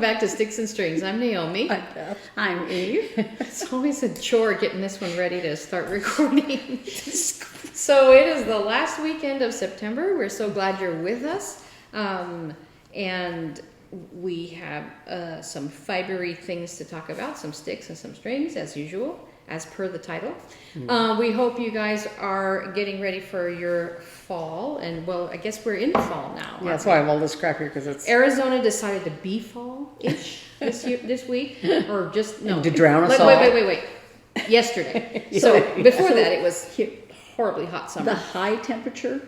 back to Sticks and Strings. I'm Naomi. I'm Eve. It's always a chore getting this one ready to start recording. So it is the last weekend of September. We're so glad you're with us. And we have some fibery things to talk about, some sticks and some strings as usual, as per the title. We hope you guys are getting ready for your fall, and well, I guess we're in fall now. Yeah, that's why I have all this crap here, because it's Arizona decided to be fall-ish this week, or just no. to drown us all. Wait. Yesterday. So before that, it was horribly hot summer. The high temperature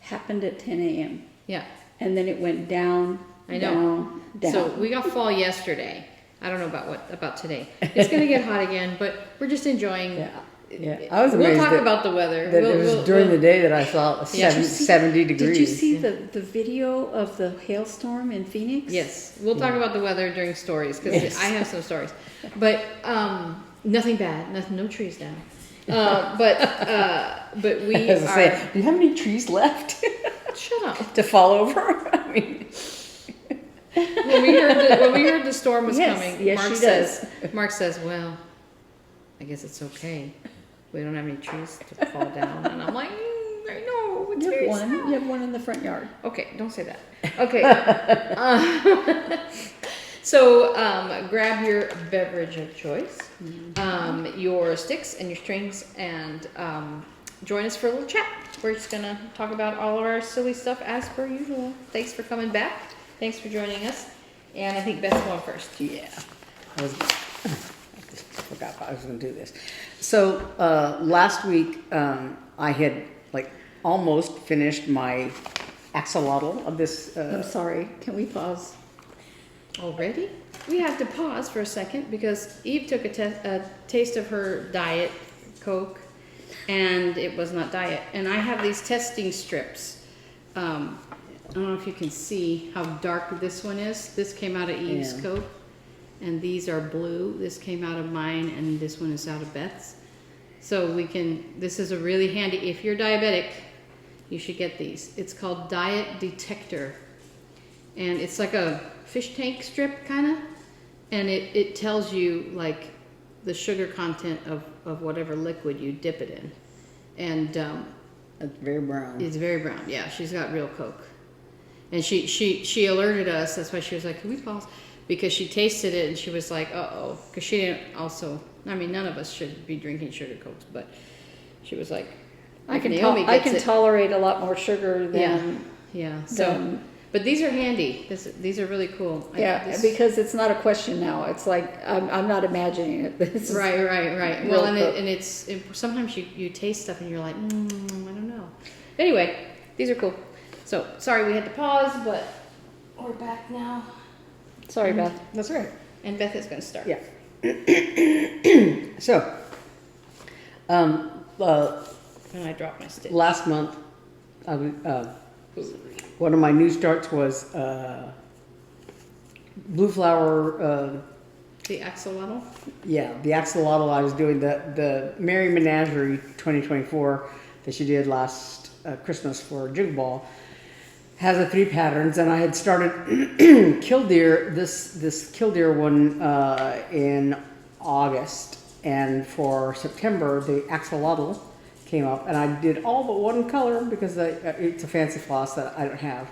happened at 10 a.m. Yeah, and then it went down. I know. Down. So we got fall yesterday. I don't know about today. It's going to get hot again, but we're just enjoying. Yeah. I was amazed. We'll talk about the weather. That it was during the day that I saw 70 degrees. Did you see the video of the hailstorm in Phoenix? Yes, we'll talk about the weather during stories, because I have some stories, but nothing bad. No trees down. But we As I say, do you have any trees left? Shut up. To fall over? I mean. When we heard the storm was coming, Mark says, well, I guess it's okay. We don't have any trees to fall down. And I'm like, I know. It's very sad. You have one in the front yard. Okay, don't say that. Okay. So grab your beverage of choice, your sticks and your strings, and join us for a little chat. We're just going to talk about all of our silly stuff as per usual. Thanks for coming back. Thanks for joining us. And I think Beth's going first. Yeah. I just forgot I was going to do this. So last week I had almost finished my axolotl of this. I'm sorry. Can we pause? Already? We have to pause for a second because Eve took a taste of her Diet Coke, and it was not Diet. And I have these testing strips. I don't know if you can see how dark this one is. This came out of Eve's Coke, and these are blue. This came out of mine, and this one is out of Beth's. So this is a really handy, if you're diabetic, you should get these. It's called Diet Detector, and it's like a fish tank strip kind of, and it tells you like the sugar content of whatever liquid you dip it in. And it's very brown. It's very brown. Yeah, she's got real Coke. And she alerted us. That's why she was like, can we pause? Because she tasted it and she was like, uh-oh. Because she didn't also, I mean, none of us should be drinking sugar Cokes, but she was like, I can tolerate a lot more sugar than... Yeah. So, but these are handy. These are really cool. Because it's not a question now. It's like, I'm not imagining it. Right. Well, and it's sometimes you taste stuff and you're like, I don't know. Anyway, these are cool. So, sorry we had to pause, but we're back now. Sorry, Beth. That's right. And Beth is going to start. Yeah. So, and I dropped my stitch. Last month, one of my new starts was Blue Flower. The axolotl? Yeah, the axolotl. I was doing the Merry Menagerie 2024 that she did last Christmas for Jig Ball. Has the 3 patterns, and I had started killdeer, this killdeer one in August, and for September the axolotl came up, and I did all but one color because it's a fancy floss that I don't have,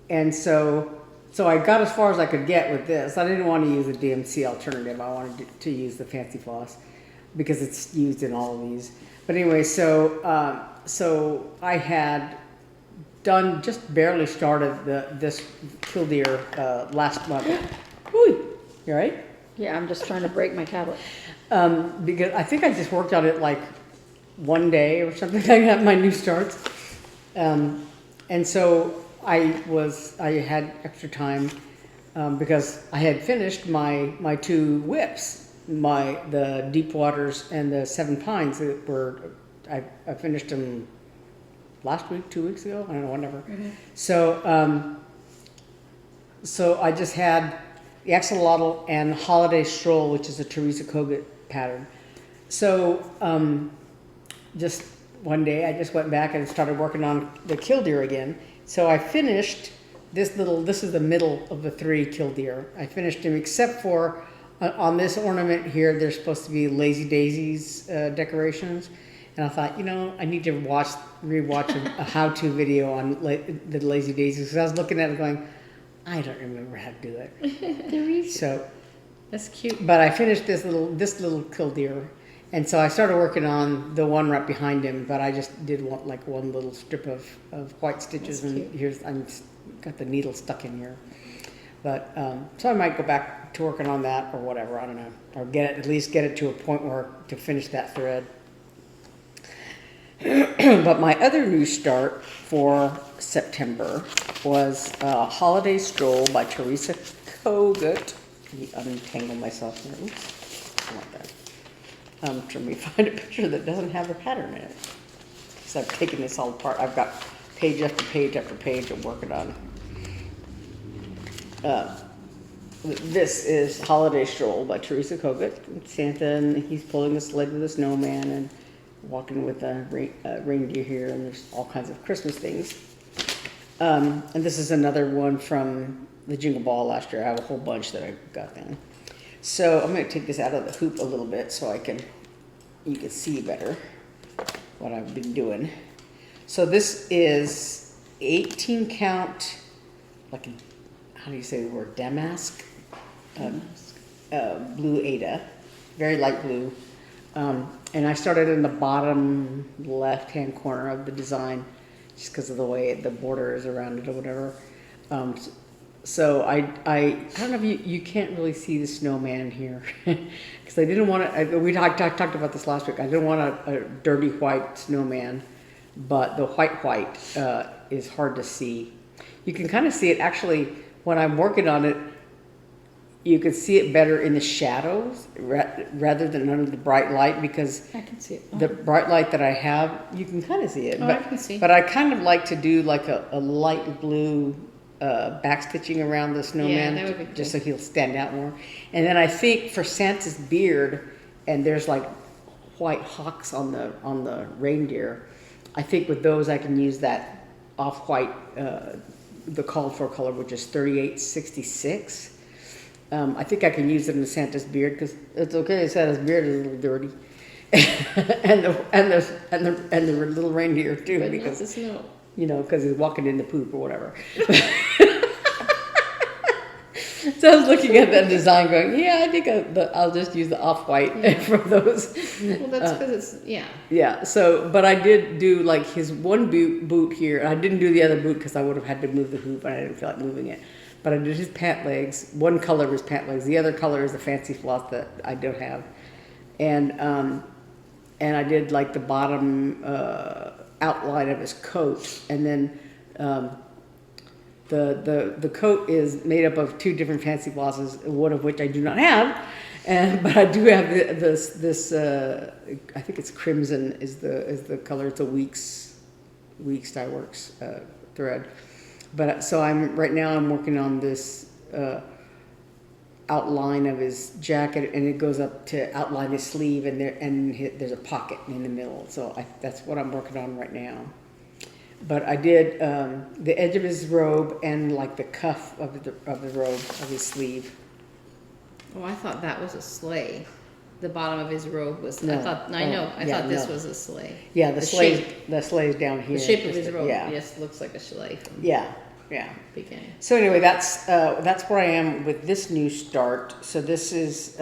and so I got as far as I could get with this. I didn't want to use the DMC alternative. I wanted to use the fancy floss because it's used in all of these. But anyway, so I had just barely started this killdeer last month. Woo! You all right? Yeah, I'm just trying to break my tablet. Because I think I just worked on it like one day or something like that, my new starts. And so I had extra time because I had finished my 2 WIPs, the Deep Waters and the 7 Pines that were, I finished them last week, 2 weeks ago, I don't know, whatever. Mm-hmm. So I just had the axolotl and Holiday Stroll, which is a Teresa Kogut pattern. So just one day I just went back and started working on the killdeer again. So I finished this is the middle of the 3 killdeer. I finished them except for on this ornament here, there's supposed to be Lazy Daisies decorations. And I thought, I need to rewatch a how-to video on the Lazy Daisies, because I was looking at it going, I don't remember how to do it. So That's cute. but I finished this little killdeer, and so I started working on the one right behind him. But I just did one little strip of white stitches, That's and cute. I'm got the needle stuck in here. But so I might go back to working on that or whatever. I don't know, or at least get it to a point where to finish that thread. But my other new start for September was Holiday Stroll by Teresa Kogut. Let me untangle myself here. Oops, like that. Let me find a picture that doesn't have the pattern in it. Because I've taken this all apart. I've got page after page after page I'm working on. This is Holiday Stroll by Teresa Kogut. Santa, and he's pulling a sled with a snowman and walking with a reindeer here, and there's all kinds of Christmas things. And this is another one from the Jingle Ball last year. I have a whole bunch that I got then. So I'm going to take this out of the hoop a little bit so you can see better what I've been doing. So this is 18 count, how do you say the word, damask? Blue Ada, very light blue. And I started in the bottom left-hand corner of the design just because of the way the border is around it or whatever. So I don't know if you can't really see the snowman here because I didn't want to, we talked about this last week. I didn't want a dirty white snowman, but the white is hard to see. You can kind of see it actually when I'm working on it. You can see it better in the shadows rather than under the bright light, because I can see it. the bright light that I have, you can kind of see it. Oh, but, I can see. But I kind of like to do like a light blue backstitching around the snowman, Yeah, that would be just cool. so he'll stand out more. And then I think for Santa's beard, and there's like white hawks on the reindeer, I think with those I can use that off-white, the called for color, which is 3866. I think I can use it in Santa's beard because it's okay. Santa's beard is a little dirty, and the little reindeer too, But not because the snow. because he's walking in the poop or whatever. So I was looking at that design, going, yeah, I think I'll just use the off-white for those. Well, that's because it's, yeah. Yeah. So, but I did do like his one boot here. I didn't do the other boot because I would have had to move the hoop, and I didn't feel like moving it. But I did his pant legs. One color was pant legs. The other color is the fancy floss that I don't have. And I did like the bottom outline of his coat. And then the coat is made up of 2 different fancy flosses, one of which I do not have. But I do have this I think it's crimson is the color. It's a Weeks Dye Works thread. But so right now I'm working on this outline of his jacket, and it goes up to outline his sleeve, and there's a pocket in the middle. So that's what I'm working on right now. But I did the edge of his robe and like the cuff of the robe of his sleeve. Oh, I thought that was a sleigh. The bottom of his robe was. No. I thought this no. was a sleigh. Yeah, the sleigh. shape. The sleigh's down here. The shape of his robe, Yeah. yes, looks like a sleigh from Yeah. the beginning. So anyway, that's where I am with this new start. So this is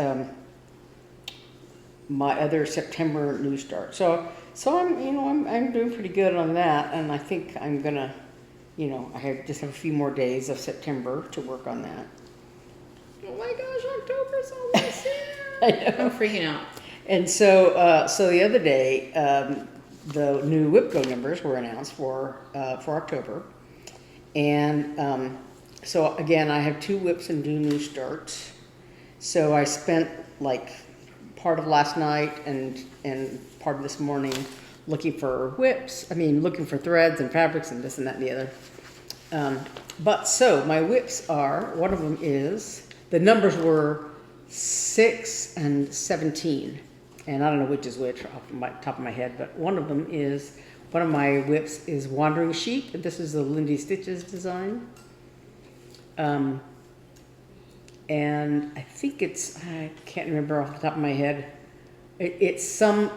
my other September new start. So I'm doing pretty good on that, and I think I'm gonna, I just have a few more days of September to work on that. Oh my gosh, October's almost here. I know. I'm freaking out. And so so the other day, the new WIP-GO numbers were announced for October. And so again, I have 2 WIPs and 2 new starts. So I spent like part of last night and part of this morning looking for WIPs. Looking for threads and fabrics and this and that and the other. But so my WIPs are, one of them is, the numbers were 6 and 17. And I don't know which is which off the top of my head, but one of them is, one of my WIPs is Wandering Sheep. This is the Lindy Stitches design. And I think I can't remember off the top of my head. It's some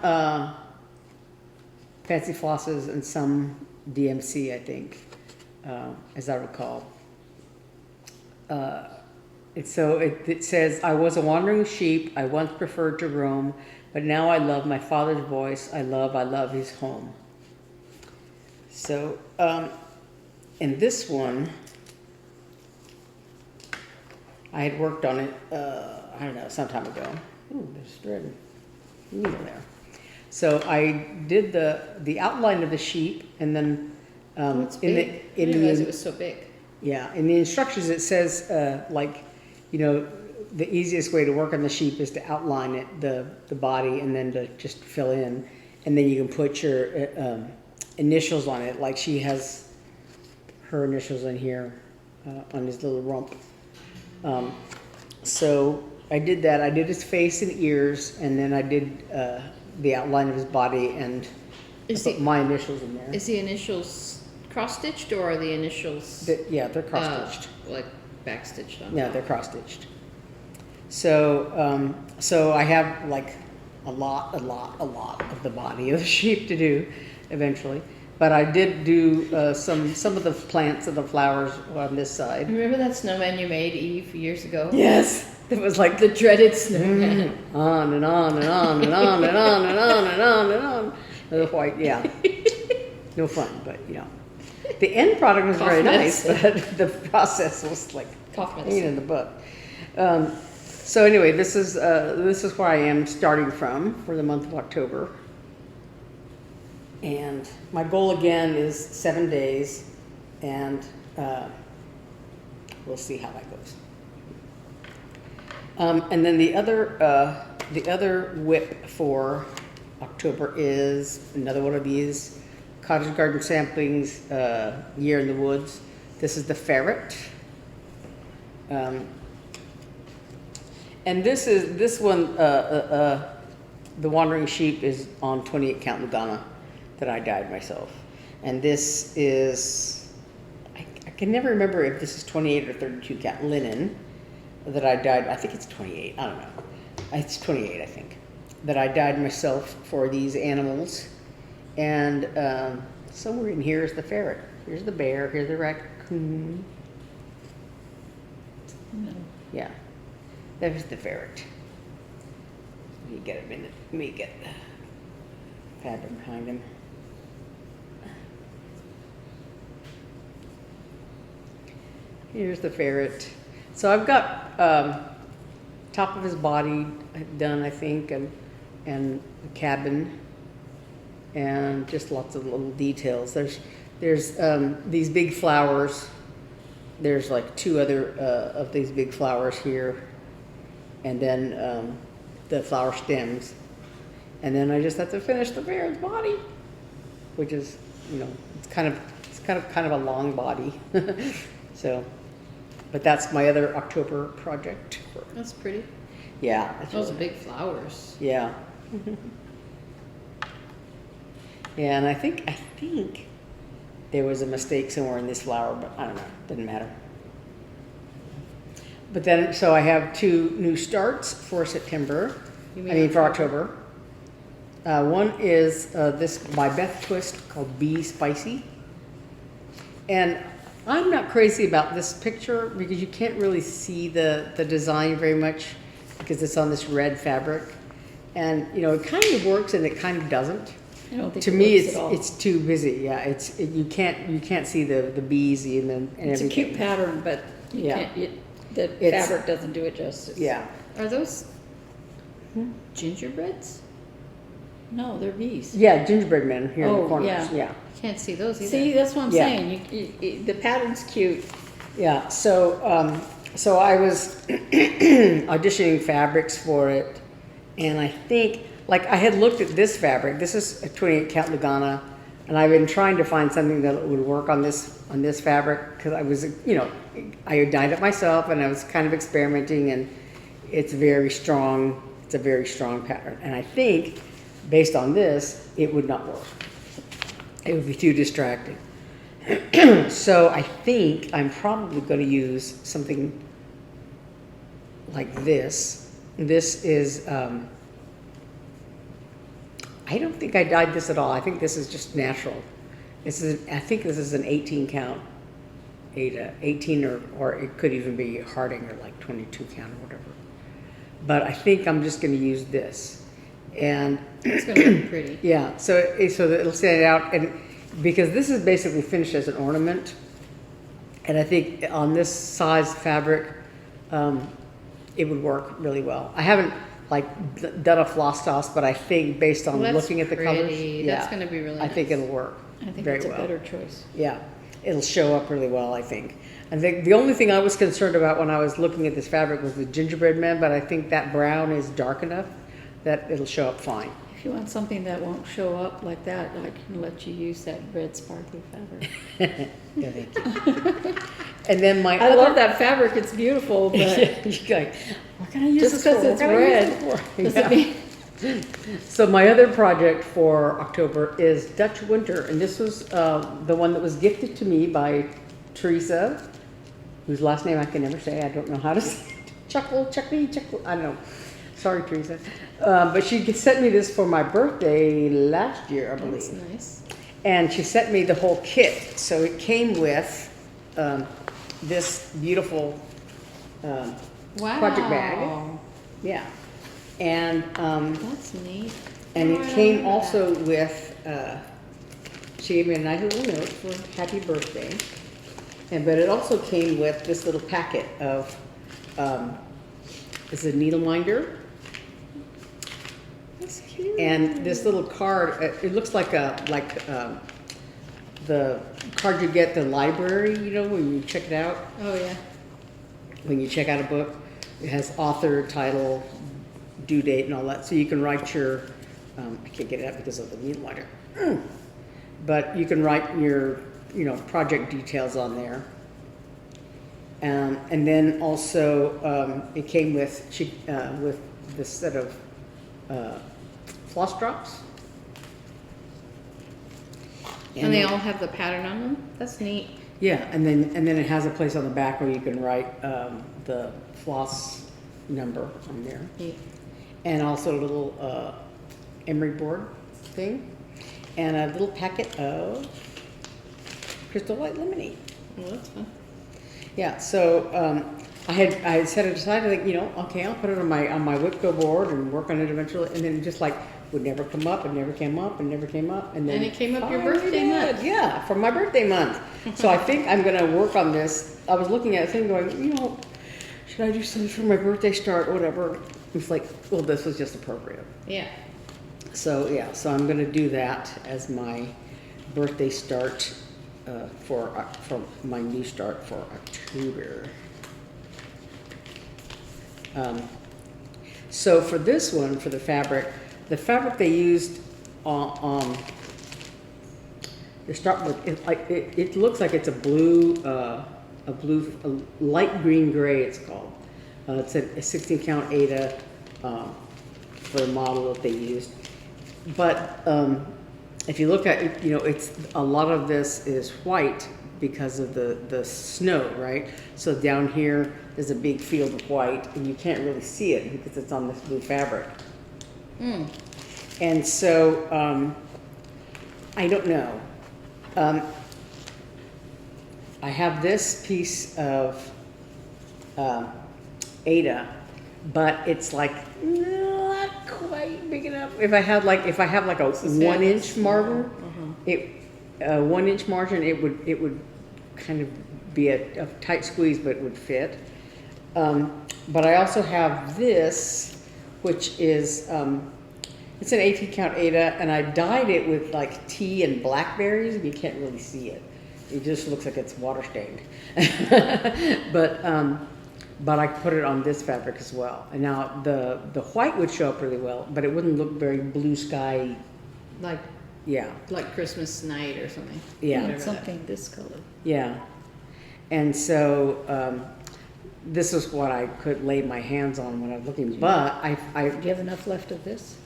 Fancy Flosses and some DMC, I think, as I recall. It says, I was a wandering sheep, I once preferred to roam, but now I love my father's voice, I love his home. So, in this one, I had worked on it, I don't know, some time ago. Ooh, there's thread needle there. So I did the outline of the sheep, and then It's big. I didn't realize it was so big. Yeah, in the instructions it says the easiest way to work on the sheep is to outline it, the body, and then to just fill in, and then you can put your initials on it. Like she has her initials in here on his little rump. So I did that. I did his face and ears, and then I did the outline of his body, and I put my initials in there. Is the initials cross-stitched, or are the initials Yeah, they're cross-stitched. like back-stitched on? No, they're cross-stitched. So, so I have like a lot of the body of the sheep to do eventually. But I did do some of the plants of the flowers on this side. Remember that snowman you made, Eve, years ago? Yes, it was like The dreaded snowman. on and on and on and on and on and on and on and on. The white, yeah. No fun, but the end product was very nice, but the process was like Cough pain medicine. in the butt. So anyway, this is where I am starting from for the month of October. And my goal again is 7 days, and we'll see how that goes. And then the other WIP for October is another one of these Cottage Garden Samplings, Year in the Woods. This is the ferret. And this one, the Wandering Sheep, is on 28 count Lugana that I dyed myself. And this is, I can never remember if this is 28 or 32 count linen that I dyed. I think it's 28, I don't know. It's 28, I think, that I dyed myself for these animals. And somewhere in here is the ferret. Here's the bear, here's the raccoon. No. Yeah, there's the ferret. Let me get a minute. Let me get the fabric behind him. Here's the ferret. So I've got top of his body done, I think, and the cabin, and just lots of little details. There's these big flowers. There's like two other of these big flowers here, and then the flower stems, and then I just have to finish the ferret's body, which is, it's kind of a long body. So, but that's my other October project. That's pretty. Yeah, that's Those are really- big flowers. Yeah. Yeah, and I think there was a mistake somewhere in this flower, but I don't know, doesn't matter. But then, so I have 2 new starts for September, You mean for October. One is this by Beth Twist called Bee Spicy. And I'm not crazy about this picture because you can't really see the design very much because it's on this red fabric. And, it kind of works and it kind of doesn't. I don't think To it me, works at all. it's too busy. Yeah, you can't see the bees and It's a everything. cute pattern, but you Yeah. can't, the It's- fabric doesn't do it justice. Yeah. Are those gingerbreads? No, they're bees. Yeah, gingerbread men here in Oh, the corners. yeah. Yeah. Can't see those either. See, that's what I'm Yeah. saying. The pattern's cute. Yeah. So so I was auditioning fabrics for it, and I think I had looked at this fabric. This is a 28 count Lugana, and I've been trying to find something that would work on this fabric because I was I had dyed it myself and I was kind of experimenting, and it's very strong. It's a very strong pattern, and I think based on this, it would not work. It would be too distracting. So I think I'm probably going to use something like this. This is, I don't think I dyed this at all. I think this is just natural. I think this is an 18 count Ada, 18 or it could even be Harding or like 22 count or whatever. But I think I'm just going to use this. And It's gonna look pretty. yeah, so that it'll stand out, and because this is basically finished as an ornament, and I think on this size fabric, it would work really well. I haven't like done a floss toss, but I think based on Well, that's looking at the colors, pretty. That's gonna be really I think nice. it'll work I think very it's a well. better choice. Yeah, it'll show up really well, I think. I think the only thing I was concerned about when I was looking at this fabric was the gingerbread man, but I think that brown is dark enough that it'll show up fine. If you want something that won't show up like that, I can let you use that red sparkly fabric. Yeah, thank you. And then my I love that fabric, it's beautiful, but You're like, what can I use just this because for? it's What can I use red, this for? doesn't Yeah. mean, So my other project for October is Dutch Winter, and this was the one that was gifted to me by Teresa, whose last name I can never say. I don't know how to say it. Chuckle, I don't know. Sorry, Teresa. But she sent me this for my birthday last year, I believe. That's nice. And she sent me the whole kit. So it came with this beautiful Wow. project bag. Yeah. And That's neat. and Oh, it I came remember also with, she gave me a nice little note for happy birthday. And, but it also came with this little packet of, this is a needle minder. That's cute. And this little card, it looks like the card you get at the library, you know, when you check it out. Oh, yeah. When you check out a book, it has author, title, due date and all that. So you can write your, I can't get it out because of the needle minder. But you can write your, you know, project details on there. And then also, it came with this set of floss drops. And they all have the pattern on them? That's neat. Yeah, and then it has a place on the back where you can write the floss number on there. Neat. And also a little emery board thing. And a little packet of Crystal White lemonade. Well, that's fun. Yeah, so I had set it aside. I think, you know, okay, I'll put it on my WIP-GO board and work on it eventually. And then it just like would never come up and never came up and never came up. And then And it came up your finally birthday did. month. Yeah, for my birthday month. So I think I'm gonna work on this. I was looking at it and going, you know, should I do something for my birthday start or whatever? It's like, well, this was just appropriate. Yeah. So yeah, so I'm gonna do that as my birthday start for my new start for October. So for this one, for the fabric they used on to start with, it looks like it's a light green gray. It's called. It's a 16 count Ada for the model that they used. But if you look at it, you know, it's a lot of this is white because of the snow, right? So down here there's a big field of white, and you can't really see it because it's on this blue fabric. Mm. And so I don't know. I have this piece of Ada, but it's like not quite big enough. If I have like a 1 inch margin, a 1 inch margin, it would kind of be a tight squeeze, but it would fit. But I also have this, which is it's an 18 count Ada, and I dyed it with like tea and blackberries, and you can't really see it. It just looks like it's water stained. But I put it on this fabric as well. And now the white would show up really well, but it wouldn't look very blue sky. Like Yeah, Christmas night or something. yeah, Whatever something this color. yeah. And so this is what I could lay my hands on when I was looking. But Do you have enough left of this?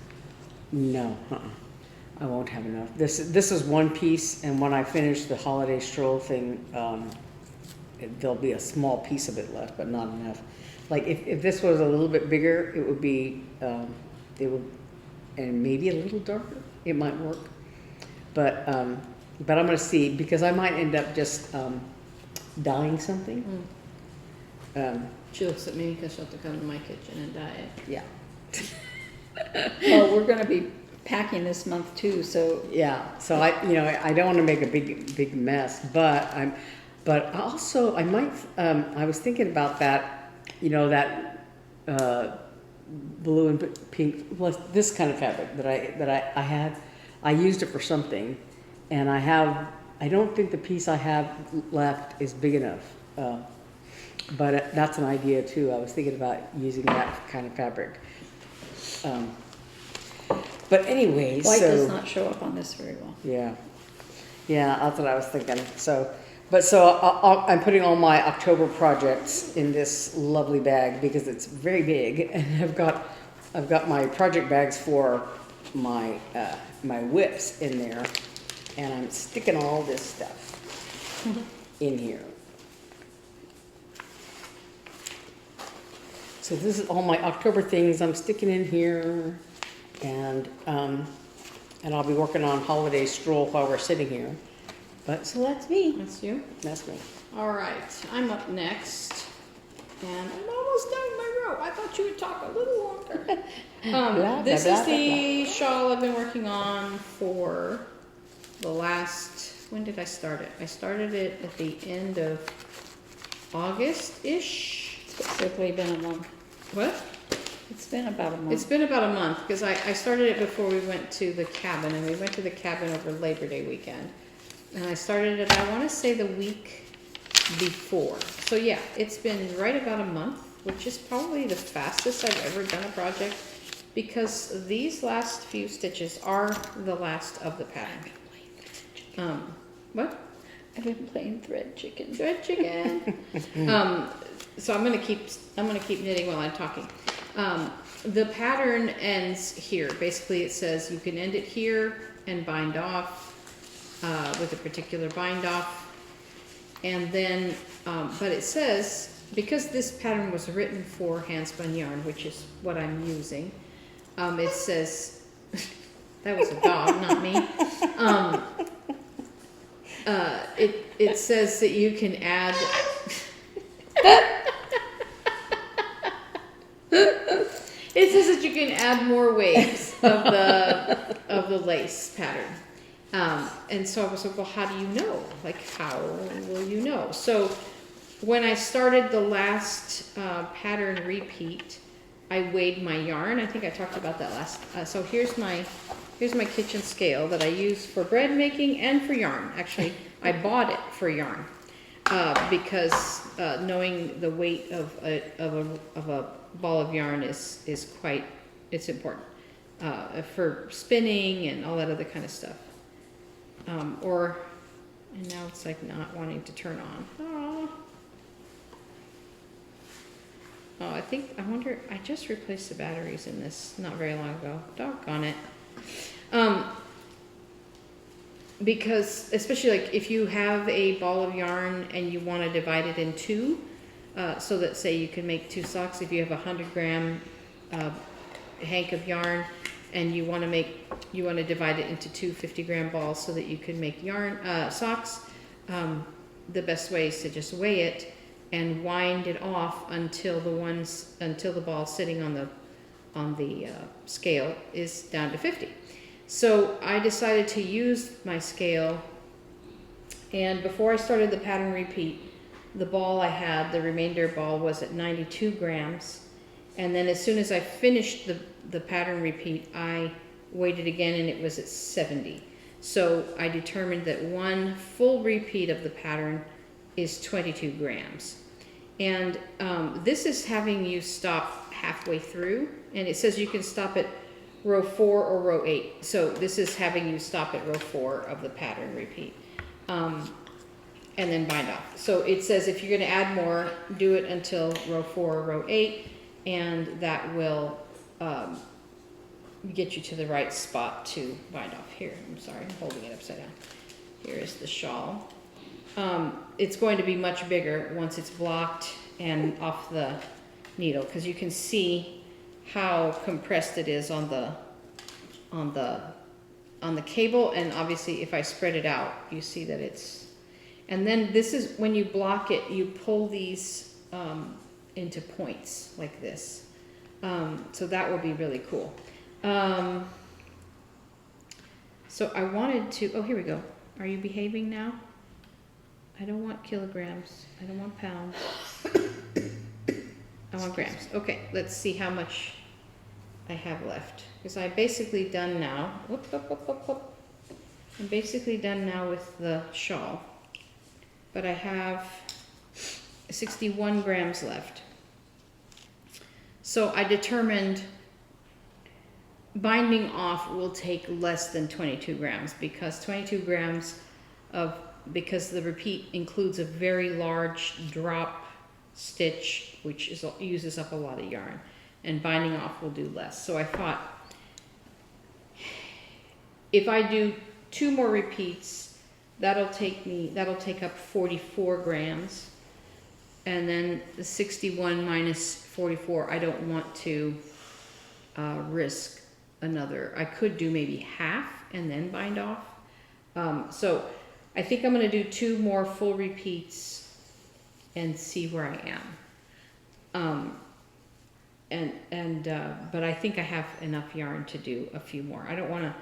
no, I won't have enough. This is one piece, and when I finish the holiday stroll thing, there'll be a small piece of it left, but not enough. Like if this was a little bit bigger, it would be, and maybe a little darker, it might work. But I'm gonna see, because I might end up just dyeing something. She looks at me because she'll have to come to my kitchen and dye it. Yeah. Well, we're gonna be packing this month too, so Yeah, so I don't want to make a big mess, but also I might, I was thinking about that, that blue and pink, well, this kind of fabric that I had, I used it for something, and I don't think the piece I have left is big enough, but that's an idea too. I was thinking about using that kind of fabric. But anyways, white does not show up on this very well. Yeah, that's what I was thinking. So I'm putting all my October projects in this lovely bag because it's very big, and I've got my project bags for my my WIPs in there, and I'm sticking all this stuff in here. So this is all my October things I'm sticking in here. And I'll be working on holiday stroll while we're sitting here. But so that's me. That's you? That's me. All right, I'm up next. And I'm almost done with my row. I thought you would talk a little longer. This is the shawl I've been working on for the last, when did I start it? I started it at the end of August-ish. It's basically been a month. What? It's been about a month. It's been about a month because I started it before we went to the cabin, and we went to the cabin over Labor Day weekend. And I started it, I want to say, the week before. So yeah, it's been right about a month, which is probably the fastest I've ever done a project because these last few stitches are the last of the pattern. What? I've been playing thread chicken. Thread chicken. So I'm gonna keep knitting while I'm talking. The pattern ends here. Basically, it says you can end it here and bind off with a particular bind off, and then, but it says because this pattern was written for hand spun yarn, which is what I'm using. It says that was a dog, not me. It says that you can add. It says that you can add more waves of the lace pattern, and so I was like, well, how do you know? Like, how will you know? So when I started the last pattern repeat, I weighed my yarn. I think I talked about that last. So here's my kitchen scale that I use for bread making and for yarn. Actually, I bought it for yarn because knowing the weight of a ball of yarn is quite, it's important for spinning and all that other kind of stuff. And now it's like not wanting to turn on. Oh, I wonder, I just replaced the batteries in this not very long ago. Doggone it. Because especially like if you have a ball of yarn and you want to divide it in two, so that say you can make 2 socks. If you have a 100-gram hank of yarn and you want to divide it into 2 50-gram balls so that you can make yarn socks, the best way is to just weigh it and wind it off until the ball sitting on the scale is down to 50. So I decided to use my scale, and before I started the pattern repeat, the ball I had, the remainder ball, was at 92 grams. And then as soon as I finished the pattern repeat, I weighed it again and it was at 70. So I determined that one full repeat of the pattern is 22 grams. And this is having you stop halfway through, and it says you can stop at row 4 or row 8. So this is having you stop at row 4 of the pattern repeat. And then bind off. So it says if you're going to add more, do it until row 4 or row 8, and that will get you to the right spot to bind off. Here, I'm sorry, I'm holding it upside down. Here is the shawl. It's going to be much bigger once it's blocked and off the needle, because you can see how compressed it is on the cable, and obviously if I spread it out, you see that it's, and then this is when you block it, you pull these into points like this. So that will be really cool. So I wanted to, oh, here we go. Are you behaving now? I don't want kilograms. I don't want pounds. I want grams. Okay, let's see how much I have left. Because I'm basically done now. Whoop, whoop, whoop, whoop, whoop. I'm basically done now with the shawl. But I have 61 grams left. So I determined binding off will take less than 22 grams, because 22 grams of, because the repeat includes a very large drop stitch, which is, uses up a lot of yarn, and binding off will do less. So I thought, if I do 2 more repeats, that'll take up 44 grams, and then the 61 minus 44, I don't want to risk another. I could do maybe half and then bind off. So I think I'm going to do 2 more full repeats and see where I am. But I think I have enough yarn to do a few more. I don't want to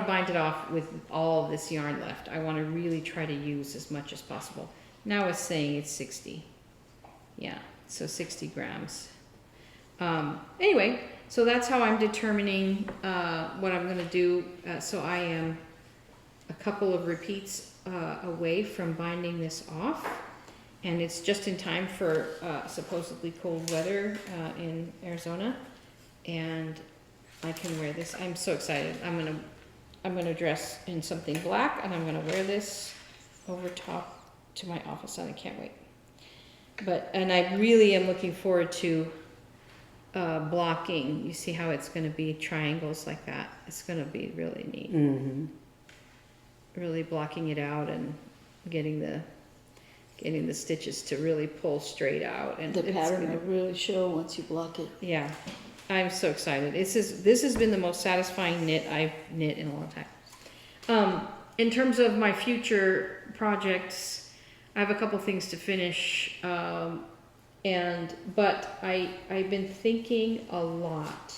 bind it off with all of this yarn left. I want to really try to use as much as possible. Now it's saying it's 60. Yeah, so 60 grams. Anyway, so that's how I'm determining what I'm going to do. So I am a couple of repeats away from binding this off, and it's just in time for supposedly cold weather in Arizona, and I can wear this. I'm so excited. I'm gonna dress in something black, and I'm gonna wear this over top to my office, and I can't wait. And I really am looking forward to blocking. You see how it's going to be triangles like that. It's going to be really neat. Mm-hmm. Really blocking it out and getting the stitches to really pull straight out. And The pattern will really show once you block it. Yeah, I'm so excited. This has been the most satisfying knit I've knit in a long time. In terms of my future projects, I have a couple things to finish, but I've been thinking a lot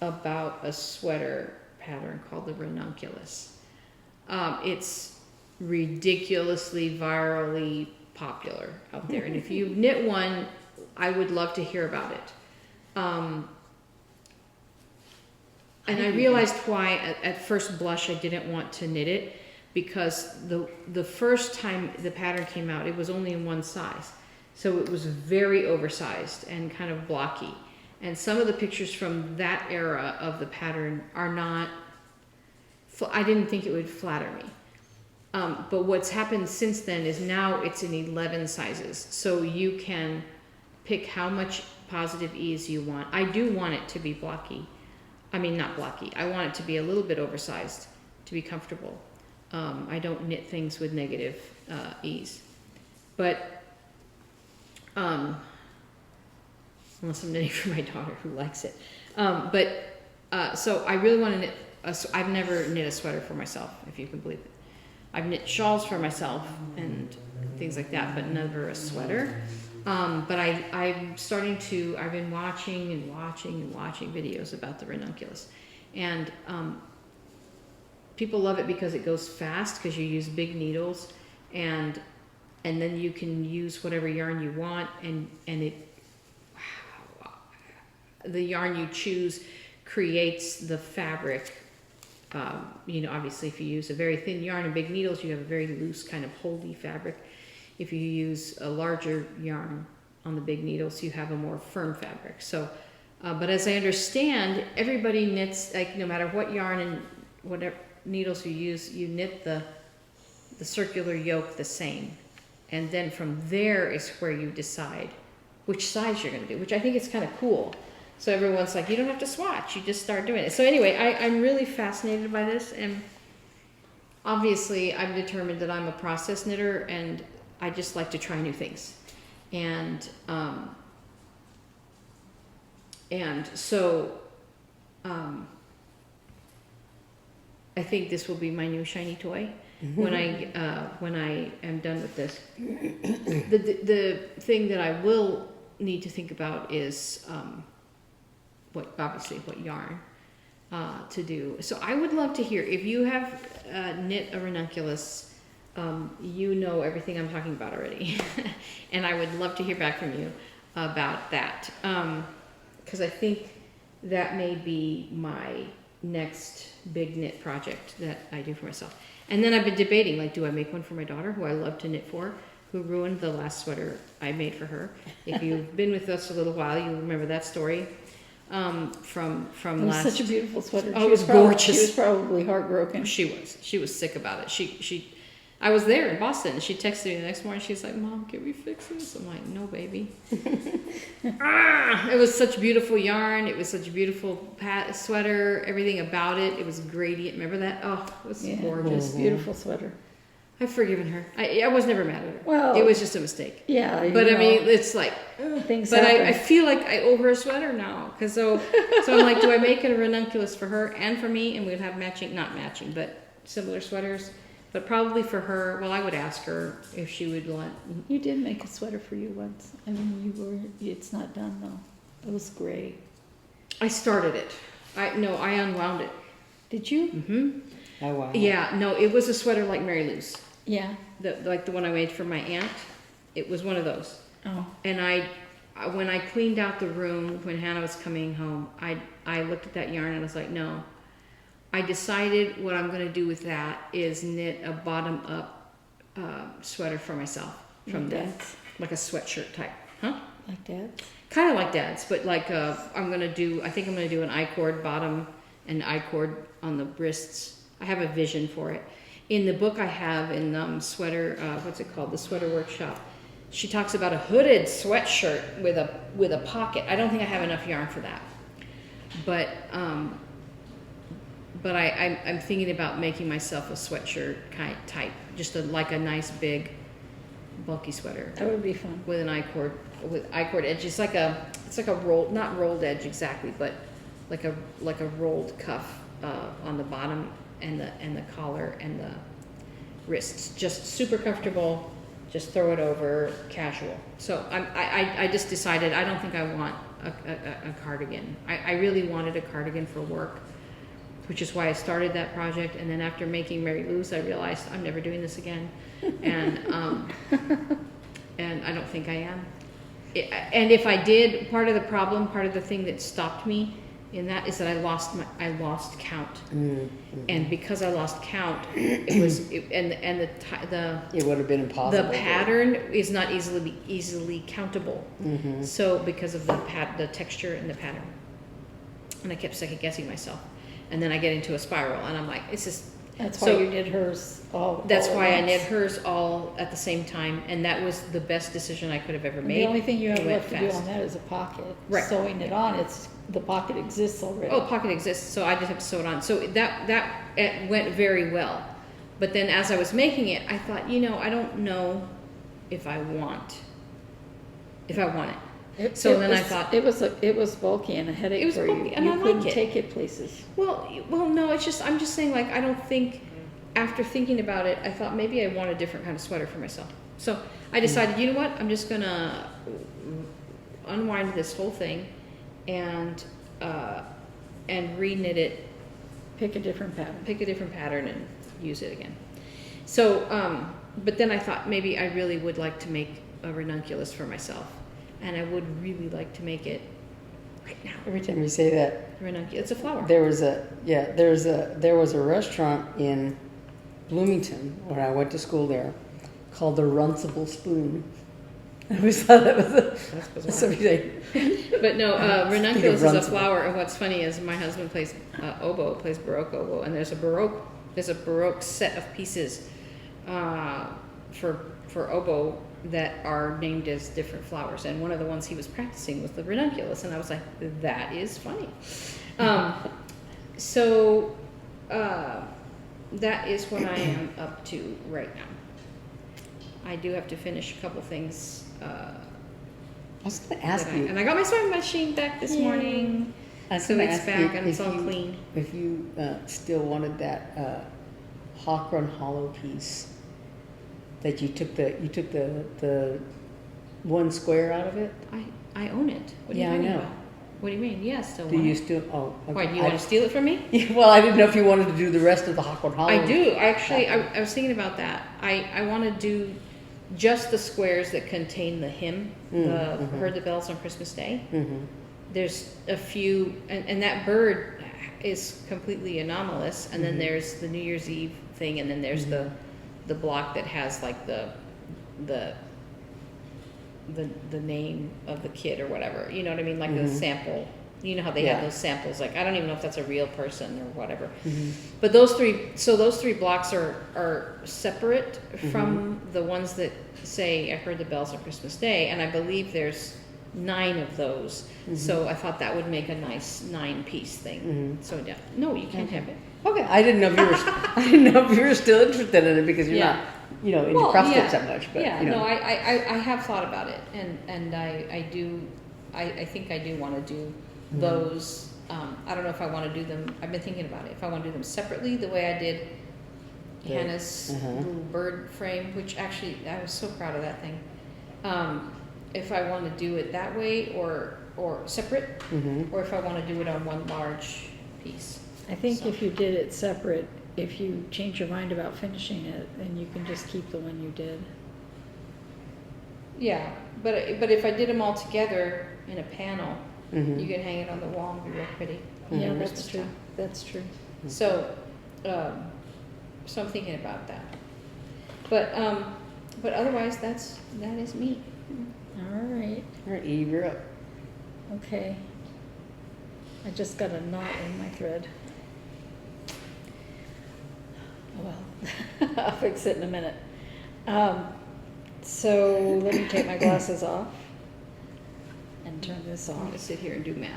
about a sweater pattern called the ranunculus. It's ridiculously virally popular out there, and if you knit one, I would love to hear about it. And I realized why at first blush I didn't want to knit it, because the first time the pattern came out, it was only in one size. So it was very oversized and kind of blocky. And some of the pictures from that era of the pattern are not, I didn't think it would flatter me. But what's happened since then is now it's in 11 sizes. So you can pick how much positive ease you want. I do want it to be blocky. I mean, not blocky. I want it to be a little bit oversized to be comfortable. I don't knit things with negative ease. But, unless I'm knitting for my daughter who likes it. So I really want to knit, I've never knit a sweater for myself, if you can believe it. I've knit shawls for myself and things like that, but never a sweater. But I'm starting to, I've been watching videos about the ranunculus. And people love it because it goes fast, because you use big needles, and then you can use whatever yarn you want, and the yarn you choose creates the fabric. Obviously if you use a very thin yarn and big needles, you have a very loose kind of holdy fabric. If you use a larger yarn on the big needles, you have a more firm fabric. So, but as I understand, everybody knits, like no matter what yarn and whatever needles you use, you knit the circular yoke the same. And then from there is where you decide which size you're going to do, which I think is kind of cool. So everyone's like, you don't have to swatch, you just start doing it. So anyway, I'm really fascinated by this, and obviously I'm determined that I'm a process knitter, and I just like to try new things. And so I think this will be my new shiny toy when I am done with this. The thing that I will need to think about is what yarn to do. So I would love to hear if you have knit a ranunculus. You know everything I'm talking about already, and I would love to hear back from you about that, because I think that may be my next big knit project that I do for myself. And then I've been debating, like, do I make one for my daughter, who I love to knit for, who ruined the last sweater I made for her. If you've been with us a little while, you remember that story from It was last. such a beautiful sweater. Oh, it was gorgeous. She was probably heartbroken. She was sick about it. I was there in Boston, and she texted me the next morning. She's like, "Mom, can we fix this?" I'm like, "No, baby." It was such beautiful yarn. It was such a beautiful sweater. Everything about it. It was gradient. Remember that? Oh, it was gorgeous. Beautiful sweater. I've forgiven her. I was never mad at her. Well, it was just a mistake. Yeah, but I mean, it's like, things but happen. I feel like I owe her a sweater now, because so I'm like, do I make it a ranunculus for her and for me, and we'd have not matching, but similar sweaters. But probably for her, well, I would ask her if she would want. You did make a sweater for you once. I mean, it's not done though. It was gray. I started it. I unwound it. Did you? Mm-hmm. Oh, wow. Yeah, no, it was a sweater like Mary Lou's. Yeah. Like the one I made for my aunt. It was one of those. Oh. And when I cleaned out the room when Hannah was coming home, I looked at that yarn and I was like, no. I decided what I'm going to do with that is knit a bottom-up sweater for myself from Dad's? like a sweatshirt type, huh? Like Dad's? Kind of like Dad's, but like I think I'm going to do an I-cord bottom and I-cord on the wrists. I have a vision for it. In the book I have in sweater, what's it called? The Sweater Workshop. She talks about a hooded sweatshirt with a pocket. I don't think I have enough yarn for that, but I'm thinking about making myself a sweatshirt type, just like a nice big, bulky sweater That would be fun. with an I-cord edge. It's like a rolled, not rolled edge exactly, but like a rolled cuff on the bottom and the collar and the wrists. Just super comfortable. Just throw it over, casual. So I just decided I don't think I want a cardigan. I really wanted a cardigan for work, which is why I started that project. And then after making Mary Lou's, I realized I'm never doing this again, and I don't think I am. And if I did, part of the thing that stopped me in that is that I lost count, and because I lost count, it would have been impossible. The pattern is not easily countable. Mm-hmm. So because of the texture and the pattern, and I kept second guessing myself, and then I get into a spiral, and I'm like, it's just. That's why you did hers all. That's all why I once. knit hers all at the same time, and that was the best decision I could have ever made. The only thing you have It went left to do fast. on that is a pocket. Right. Sewing it on, the pocket exists already. Oh, pocket exists, so I just have to sew it on. So that it went very well. But then as I was making it, I thought, I don't know if I want it. So then I thought it was bulky and a headache. It was for bulky, you. and I You like couldn't it. take it places. Well, no, I'm just saying, like, I don't think. After thinking about it, I thought maybe I want a different kind of sweater for myself. So I decided, you know what? I'm just gonna unwind this whole thing and re-knit it. Pick a different pattern. And use it again. So, but then I thought maybe I really would like to make a ranunculus for myself, and I would really like to make it right now. Every time you say that, Ranunculus, it's a flower. there was a restaurant in Bloomington when I went to school there called the Runcible Spoon. I always thought that was something. But no, ranunculus is a Runcible. flower, and what's funny is my husband plays Baroque oboe, and there's a Baroque set of pieces for oboe that are named as different flowers, and one of the ones he was practicing was the ranunculus, and I was like, that is funny. So that is what I am up to right now. I do have to finish a couple things. I was going to ask you. And I got my sewing machine back this morning. I was So gonna it's ask back you and it's if all you- clean. If you still wanted that Hawk Run Hollow piece, that you took the one square out of it. I own it. What are Yeah, I you talking know. about? What do you mean? Yeah, still Do want you it. still? Oh, okay. Why, do you want to steal it from me? Well, I didn't know if you wanted to do the rest of the Hawk Run Hollow. I do. Actually, I was thinking about that. I want to do just the squares that contain the hymn, the Heard the Bells on Christmas Day. Mm-hmm. There's a few, and that bird is completely anomalous. And then there's the New Year's Eve thing, and then there's the block that has like the name of the kid or whatever. You know what I mean? Like the sample. You know how they have those samples. Like, I don't even know if that's a real person or whatever. But those three blocks are separate from the ones that say I heard the bells on Christmas Day, and I believe there's 9 of those. So I thought that would make a nice 9-piece thing. So yeah, no, you can't have it. Okay, I didn't know if you were. I didn't know if you were still interested in it because you're Yeah. not, into crossfits that much. But yeah, you know. no, I have thought about it, and I do. I think I do want to do those. I don't know if I want to do them. I've been thinking about it. If I want to do them separately, the way I did The- Hannah's little bird frame, which actually I was so proud of that thing. If I want to do it that way or separate, or if I want to do it on one large piece. I think if you did it separate, if you change your mind about finishing it, then you can just keep the one you did. Yeah, but if I did them all together in a panel, you can hang it on the wall and be real pretty. Yeah, for that's Christmas true. time. That's true. So, so I'm thinking about that. But otherwise, that is me. All right. All right, Eve, you're up. Okay. I just got a knot in my thread. Oh, well, I'll fix it in a minute. So let me take my glasses off and turn this I'm off. gonna sit here and do math.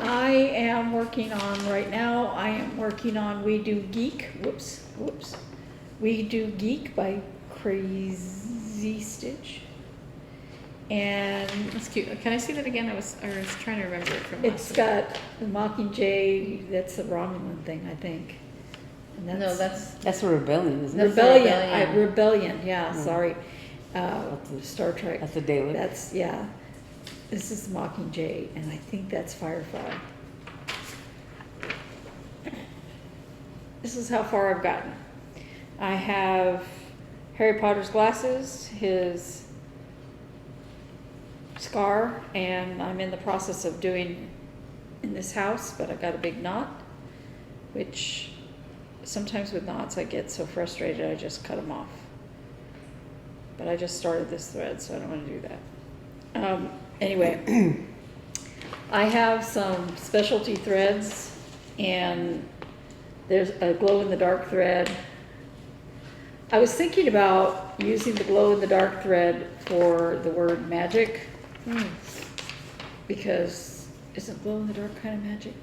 I am working on, right now, We Do Geek. Whoops. We Do Geek by Crazy Stitch. And That's cute. Can I see that again? I was trying to remember it from last it's week. got the Mockingjay, that's the Romulan thing, I think. And No, that's That's a rebellion, isn't it? That's the Rebellion. Rebellion. Rebellion, yeah, Oh. sorry. That's a- Star Trek. That's a Dalek. That's, yeah. This is Mockingjay, and I think that's Firefly. This is how far I've gotten. I have Harry Potter's glasses, his scar, and I'm in the process of doing in this house, but I got a big knot, which sometimes with knots I get so frustrated I just cut them off. But I just started this thread, so I don't want to do that. Anyway, I have some specialty threads, and there's a glow-in-the-dark thread. I was thinking about using the glow-in-the-dark thread for the word magic, because isn't glow-in-the-dark kind of magic?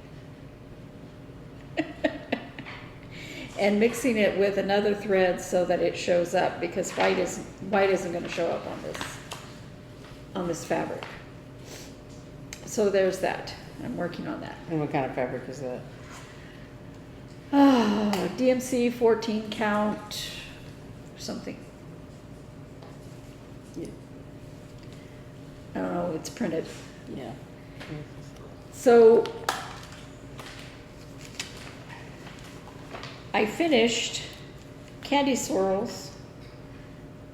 And mixing it with another thread so that it shows up, because white isn't going to show up on this fabric. So there's that. I'm working on that. And what kind of fabric is that? DMC 14 count something. Yeah. I don't know, it's printed. Yeah. So I finished Candy Swirls,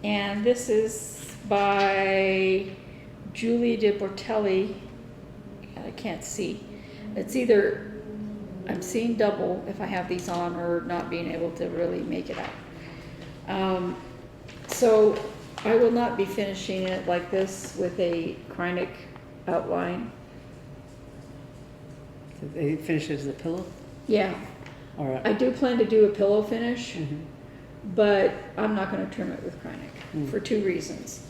and this is by Julie de Bortelli. I can't see. It's either I'm seeing double if I have these on, or not being able to really make it out. So I will not be finishing it like this with a Kreinik outline. They finish it as a pillow? Yeah, All right. I do plan to do a pillow finish, but I'm not gonna trim it with Krynic for 2 reasons.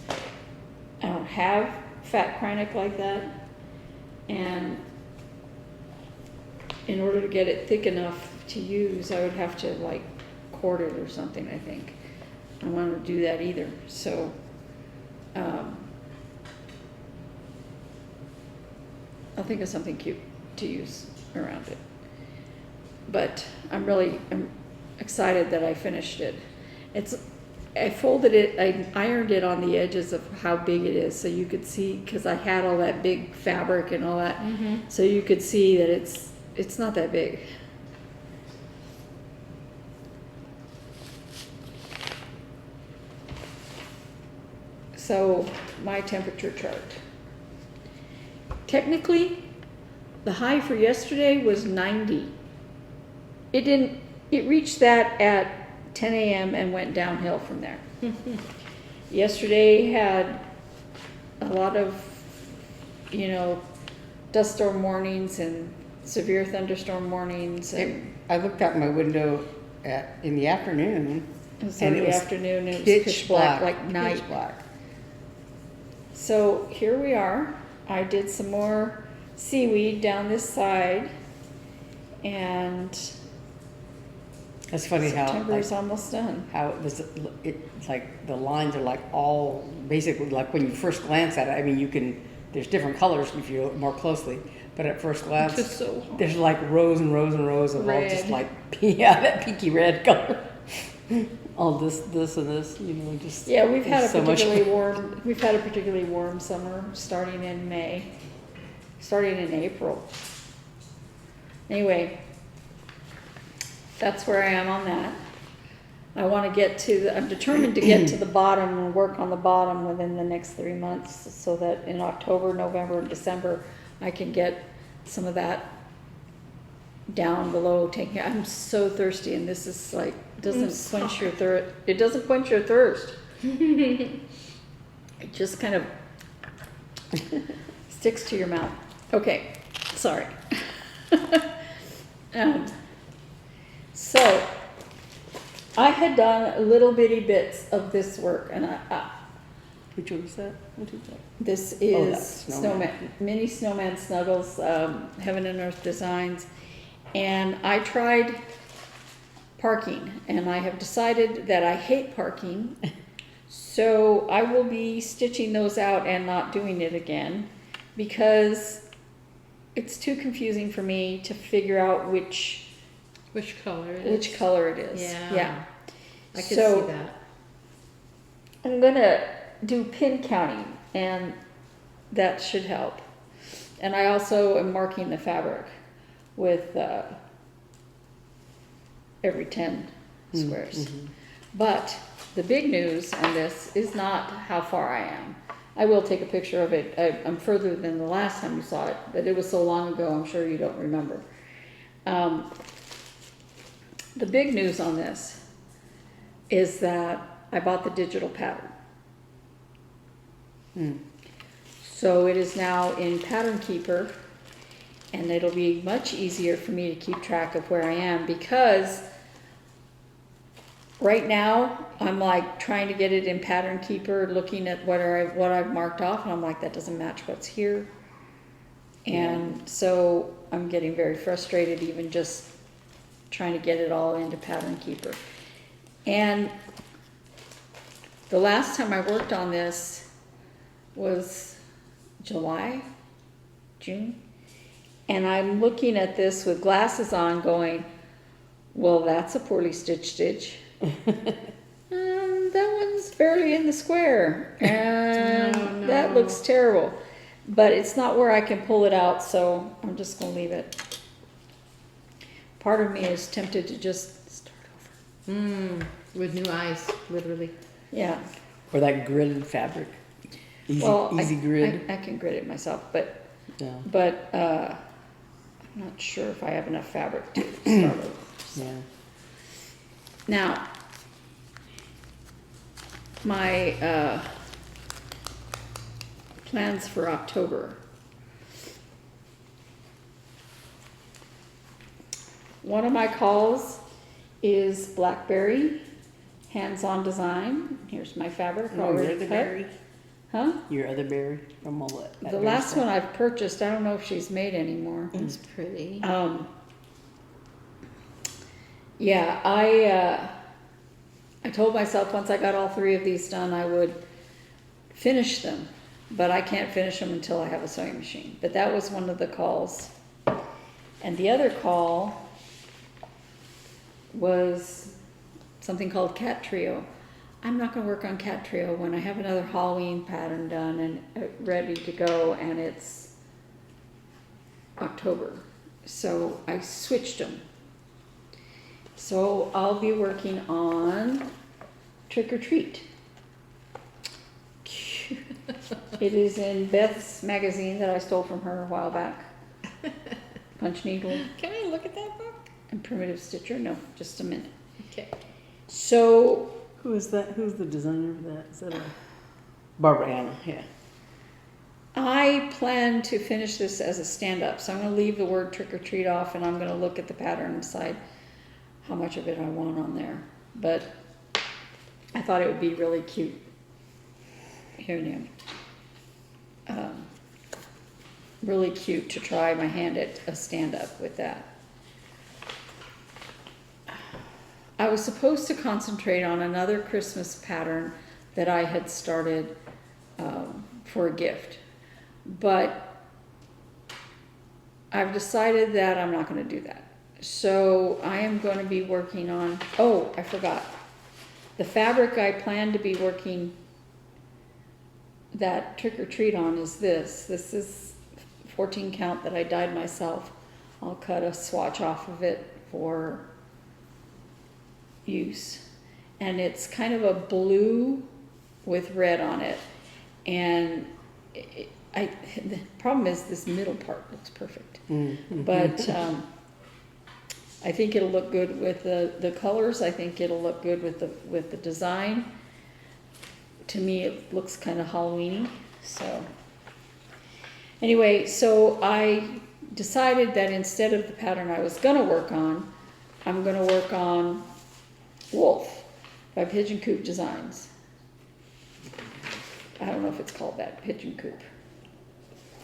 I don't have fat Krynic like that, and in order to get it thick enough to use, I would have to like cord it or something, I think. I don't want to do that either, so I'll think of something cute to use around it. But I'm excited that I finished it. I folded it, I ironed it on the edges of how big it is, so you could see, because I had all that big fabric and all that, so you could see that it's not that big. So my temperature chart. Technically, the high for yesterday was 90. It reached that at 10 a.m. and went downhill from there. Yesterday had a lot of, dust storm mornings and severe thunderstorm mornings. And I looked out my window in the afternoon. it was Sunday afternoon, it was pitch black like night. Pitch black. So here we are. I did some more seaweed down this side, and That's funny September is how almost done. it's like the lines are like all basically like when you first glance at it. I mean, there's different colors if you look more closely, but at first glance, Just so hard. there's like rows and rows and rows of all just Red. like that pinky red color. All this and this, just Yeah, we've had a so much- particularly warm summer, starting in April. Anyway, that's where I am on that. I want to I'm determined to get to the bottom and work on the bottom within the next 3 months, so that in October, November, and December, I can get some of that down below. I'm so thirsty, and this is like, doesn't quench your thirst. It doesn't quench your thirst. It just kind of sticks to your mouth. Okay, sorry. So I had done little bitty bits of this work, and Which one is that? What is that? this Oh, is that mini snowman snuggles, Heaven and Earth Designs, and I tried parking, and I have decided that I hate parking, so I will be stitching those out and not doing it again, because it's too confusing for me to figure out which color it is? color it is. Yeah. I can So, see that. I'm gonna do pin counting, and that should help. And I also am marking the fabric with every 10 squares. But the big news on this is not how far I am. I will take a picture of it. I'm further than the last time you saw it, but it was so long ago, I'm sure you don't remember. The big news on this is that I bought the digital pattern. So it is now in Pattern Keeper, and it'll be much easier for me to keep track of where I am, because right now I'm like trying to get it in Pattern Keeper, looking at what I've marked off, and I'm like, that doesn't match what's here. And so I'm getting very frustrated even just trying to get it all into Pattern Keeper. And the last time I worked on this was June, and I'm looking at this with glasses on going, well, that's a poorly stitched stitch. That one's barely in the square, and Oh, no. that looks terrible. But it's not where I can pull it out, so I'm just going to leave it. Part of me is tempted to just start over. With new eyes, literally. Yeah. Or that gridded fabric. Easy grid. I can grid it myself, but Yeah. I'm not sure if I have enough fabric to start over. Yeah. Now, my plans for October. One of my calls is blackberry, hands-on design. Here's my fabric Oh, your already other cut. berry? Huh? Your other berry from all that. The last one I've purchased, I don't know if she's made anymore. It's pretty. Yeah, I told myself once I got all 3 of these done, I would finish them, but I can't finish them until I have a sewing machine. But that was one of the calls. And the other call was something called Cat Trio. I'm not going to work on Cat Trio when I have another Halloween pattern done and ready to go, and it's October. So I switched them. So I'll be working on Trick or Treat. It is in Beth's magazine that I stole from her a while back. Punch Needle Can I look at that book? and Primitive Stitcher. No, just a minute. Okay. So Who is that? Who's the designer of that? Is that a Barbara Anna? Yeah. I plan to finish this as a stand-up. So I'm going to leave the word Trick or Treat off, and I'm going to look at the pattern and decide how much of it I want on there. But I thought it would be really cute. Here now. Really cute to try my hand at a stand-up with that. I was supposed to concentrate on another Christmas pattern that I had started for a gift, but I've decided that I'm not going to do that. So I am going to be working on, oh, I forgot. The fabric I plan to be working that Trick or Treat on is this. This is 14 count that I dyed myself. I'll cut a swatch off of it for use. And it's kind of a blue with red on it. And the problem is this middle part looks perfect. Mm-hmm. But I think it'll look good with the colors. I think it'll look good with the design. To me, it looks kind of Halloween-y. So anyway, so I decided that instead of the pattern I was going to work on, I'm going to work on Wolf by Pigeon Coop Designs. I don't know if it's called that, Pigeon Coop.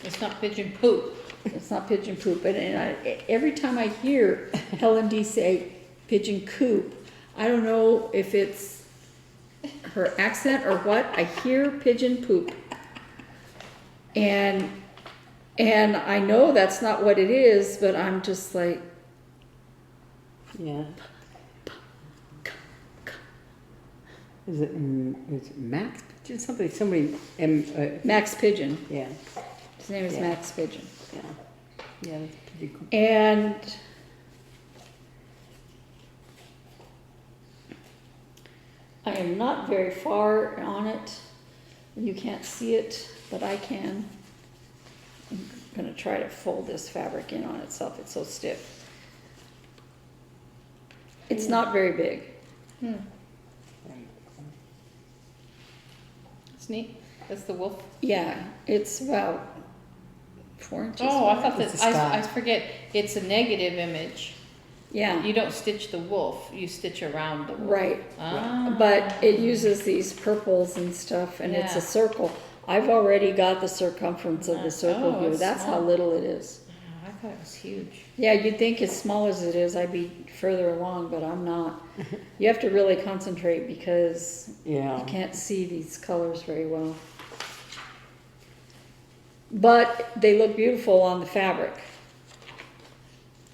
It's not pigeon poop. It's not Pigeon Poop. Every time I hear Helen D say Pigeon Coop, I don't know if it's her accent or what. I hear Pigeon Poop. And I know that's not what it is, but I'm just like, Yeah. Is it Max Pigeon? Somebody. Max Pigeon. Yeah. His name is Yeah. Max Pigeon. Yeah. Yeah. That's pretty cool. And I am not very far on it. You can't see it, but I can. I'm going to try to fold this fabric in on itself. It's so stiff. It's not very big. It's neat. That's the wolf. Yeah, it's about 4 inches. Oh, I wide. thought It's that, a sky. I forget, it's a negative image. Yeah, You don't stitch the wolf, you stitch around the wolf. right. Ah. But it uses these purples and stuff, and it's Yeah. a circle. I've already got the circumference of the circle Oh, here. it's That's how small. little it is. Oh, I thought it was huge. Yeah, you'd think as small as it is, I'd be further along, but I'm not. You have to really concentrate because Yeah. you can't see these colors very well. But they look beautiful on the fabric.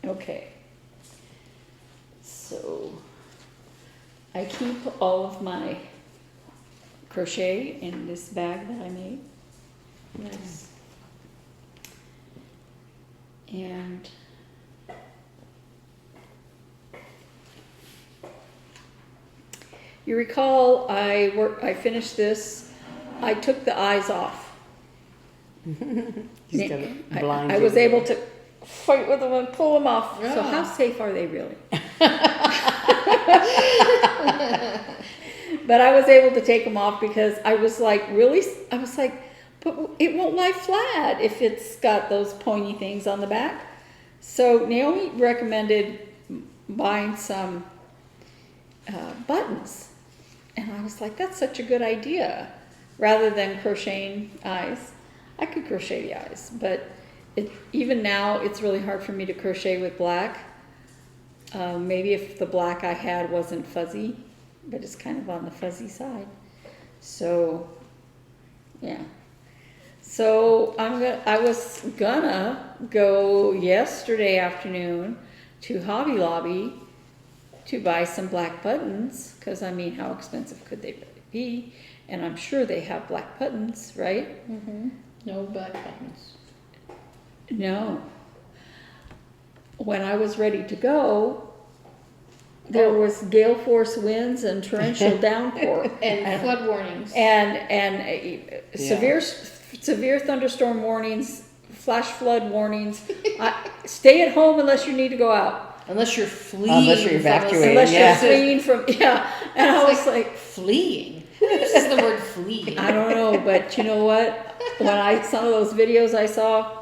Okay. So I keep all of my crochet in this bag that I made. Nice. And you recall I finished this. I took the eyes off. He's got a blind. I was able to fight with them and pull them off. So Yeah. how safe are they really? But I was able to take them off because I was like, really? I was like, but it won't lie flat if it's got those pointy things on the back. So Naomi recommended buying some buttons. I was like, that's such a good idea. Rather than crocheting eyes, I could crochet the eyes, but even now it's really hard for me to crochet with black. Maybe if the black I had wasn't fuzzy, but it's kind of on the fuzzy side. So, yeah. So I was gonna go yesterday afternoon to Hobby Lobby to buy some black buttons, because I mean, how expensive could they really be? And I'm sure they have black buttons, right? Mm-hmm. No black buttons. No. When I was ready to go, there was gale force winds and torrential downpour And flood warnings. and severe thunderstorm warnings, flash flood warnings. Stay at home unless you need to go out. Unless you're fleeing. Unless you're evacuating. Unless Yeah. you're fleeing from, yeah. And I was like, fleeing. Who uses the word fleeing? I don't know, but you know what? When some of those videos I saw,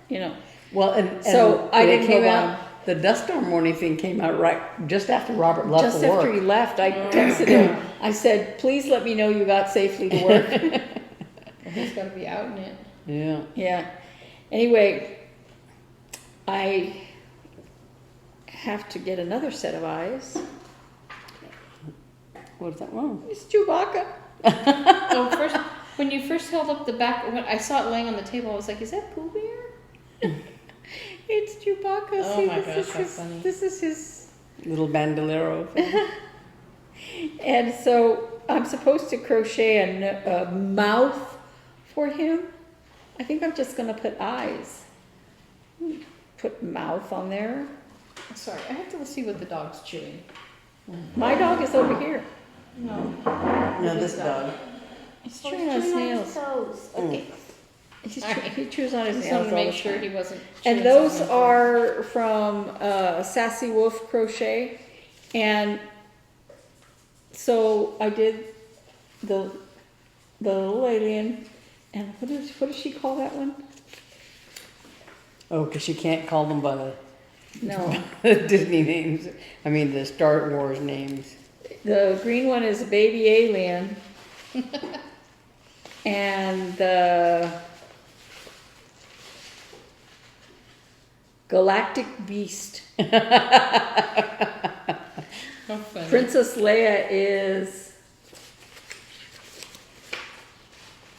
you know. Well, and So I when it didn't came go out, the dust storm warning thing came out right just after Robert left Just for work. after he left, I texted him. I said, please let me know you got safely to work. He's got to be out in it. Yeah. Yeah. Anyway, I have to get another set of eyes. What's that wrong? It's Chewbacca. Oh, first, when you first held up the back, when I saw it laying on the table, I was like, is that Pooh Bear? It's Chewbacca. Oh See, my this gosh, is how his, funny. This is his. Little bandolero thing. And so I'm supposed to crochet a mouth for him. I think I'm just going to put eyes. Put mouth on there. Sorry, I have to see what the dog's chewing. My dog is over here. No. No, this dog. He's chewing on his nails. toes. Okay. He chews on his Just nails wanted to all make the sure time. he wasn't. And chewing those something. are from Sassy Wolf Crochet. And so I did the little alien. And what does she call that one? Oh, because you can't call them by No. the Disney names. I mean, the Star Wars names. The green one is Baby Alien. And the Galactic Beast. How funny. Princess Leia is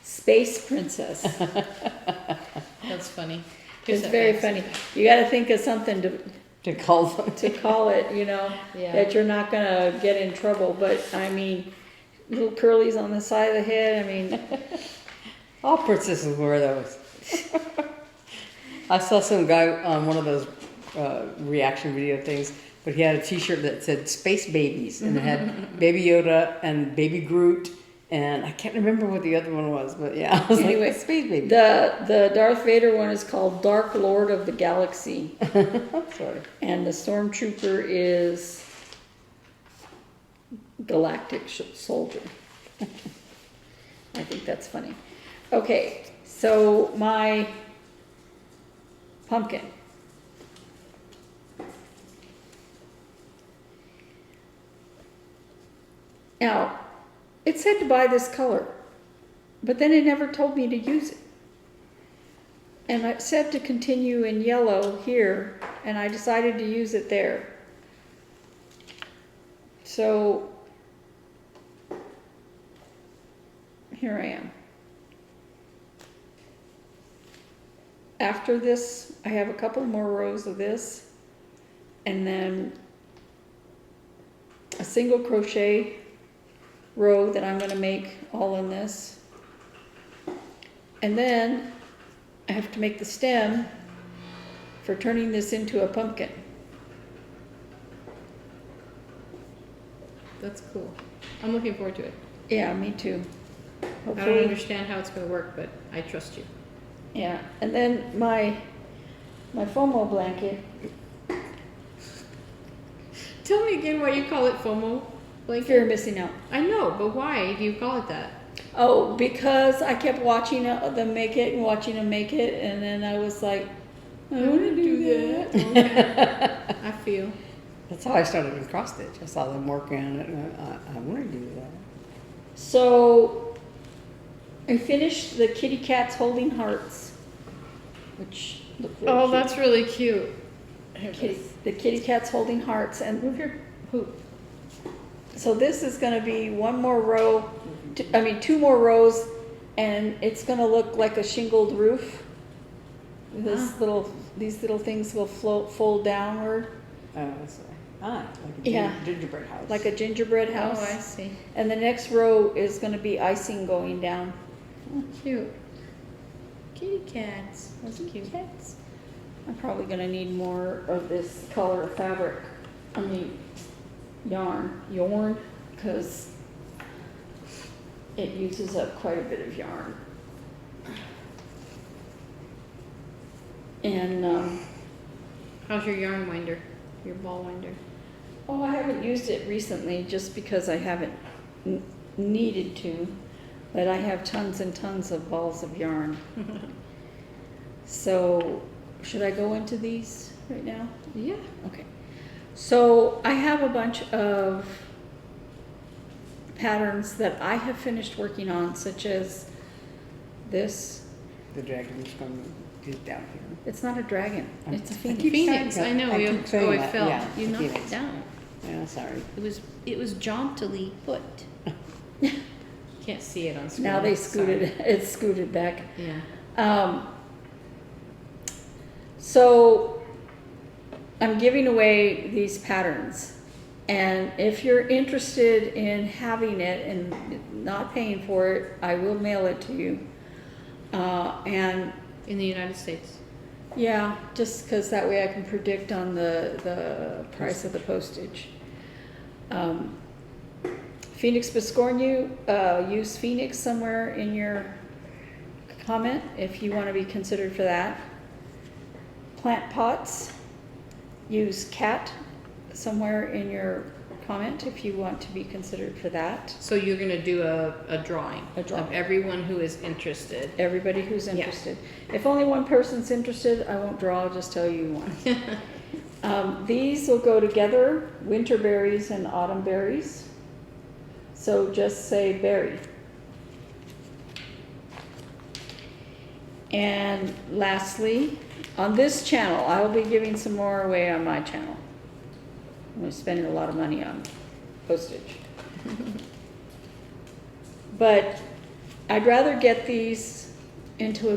Space Princess. That's funny. It's very funny. You got to think of something To call them. to call it, you know, Yeah. that you're not going to get in trouble. But I mean, little curlies on the side of the head. I mean, All princesses wear those. I saw some guy on one of those reaction video things, but he had a T-shirt that said "Space Babies" and it had Baby Yoda and Baby Groot, and I can't remember what the other one was, but yeah, I was Anyway, like, "Space Baby." the Darth Vader one is called Dark Lord of the Galaxy. Sorry. And the Stormtrooper is Galactic Soldier. I think that's funny. Okay, so my pumpkin. Now, it said to buy this color, but then it never told me to use it. And it said to continue in yellow here, and I decided to use it there. So, here I am. After this, I have a couple more rows of this, and then a single crochet row that I'm going to make all in this. And then I have to make the stem for turning this into a pumpkin. That's cool. I'm looking forward to it. Yeah, me too. I don't Hopefully, understand how it's going to work, but I trust you. yeah. And then my FOMO blanket. Tell me again why you call it FOMO blanket. Fear of missing out. I know, but why do you call it that? Oh, because I kept watching them make it and watching them make it, and then I was like, I want to do that. Okay. I feel. That's how I started in cross stitch. I saw them working on it, and I want to do that. So I finished the kitty cats holding hearts, which look really Oh, cute. that's really cute. Here it Kitty, is. the kitty cats holding hearts, and Move your hoop. so this is going to be one more row, two more rows, and it's going to look like a shingled roof. These little things will fold downward That's like a Yeah. gingerbread house. like a gingerbread house. Oh, I see. And the next row is going to be icing going down. Cute. Kitty cats. That's cute. Cats. I'm probably going to need more of this color of fabric. Yarn, because it uses up quite a bit of yarn. And How's your yarn winder? Your ball winder? oh, I haven't used it recently just because I haven't needed to, but I have tons and tons of balls of yarn. So, should I go into these right now? Yeah. Okay. So I have a bunch of patterns that I have finished working on, such as this. The dragon's is down here. It's not a dragon. It's a I phoenix. keep Phoenix. saying I know. that. I You, keep saying it that, fell. yeah, You the knocked phoenix. it down. Yeah, sorry. It was jauntily put. Can't see it on screen. Now they Sorry. it's scooted back. Yeah. So I'm giving away these patterns, and if you're interested in having it and not paying for it, I will mail it to you. And In the United States. yeah, just because that way I can predict on the price of the postage. Phoenix Biscornu, use Phoenix somewhere in your comment if you want to be considered for that. Plant pots, use cat somewhere in your comment if you want to be considered for that. So you're going to do a drawing A drawing. of everyone who is interested. Everybody who's interested. If only one person's interested, I won't draw, I'll just tell you one. These will go together, winter berries and autumn berries. So just say berry. And lastly, on this channel, I will be giving some more away on my channel. I'm spending a lot of money on postage. But I'd rather get these into a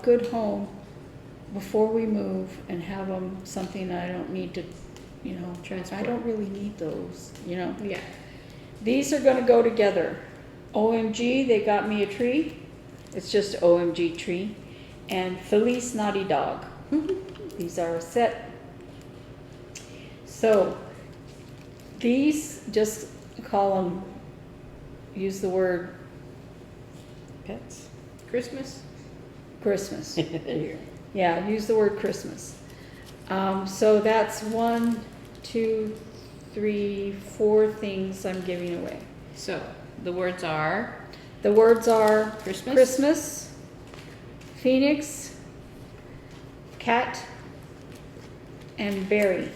good home before we move and have them something I don't need to, Transport. I don't really need those, Yeah. These are going to go together. OMG, they got me a tree. It's just OMG tree. And Felice Naughty Dog. These are a set. So these, just call them, use the word Pets. Christmas? Christmas. Here. Yeah, use the word Christmas. So that's 1, 2, 3, 4 things I'm giving away. So the words are The words are Christmas, Phoenix, cat, and berry.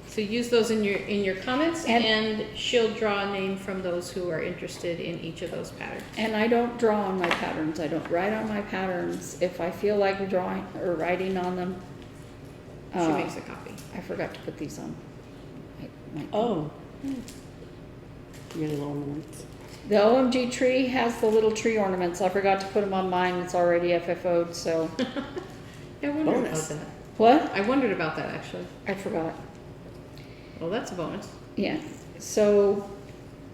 So use those in your comments, And- and she'll draw a name from those who are interested in each of those patterns. And I don't draw on my patterns. I don't write on my patterns. If I feel like drawing or writing on them, She makes a copy. I forgot to put these on. Oh. Your little ornaments. The OMG tree has the little tree ornaments. I forgot to put them on mine. It's already FFO'd, so. I wondered Bonus. about that. What? I wondered about that actually. I forgot. Well, that's a bonus. Yeah. So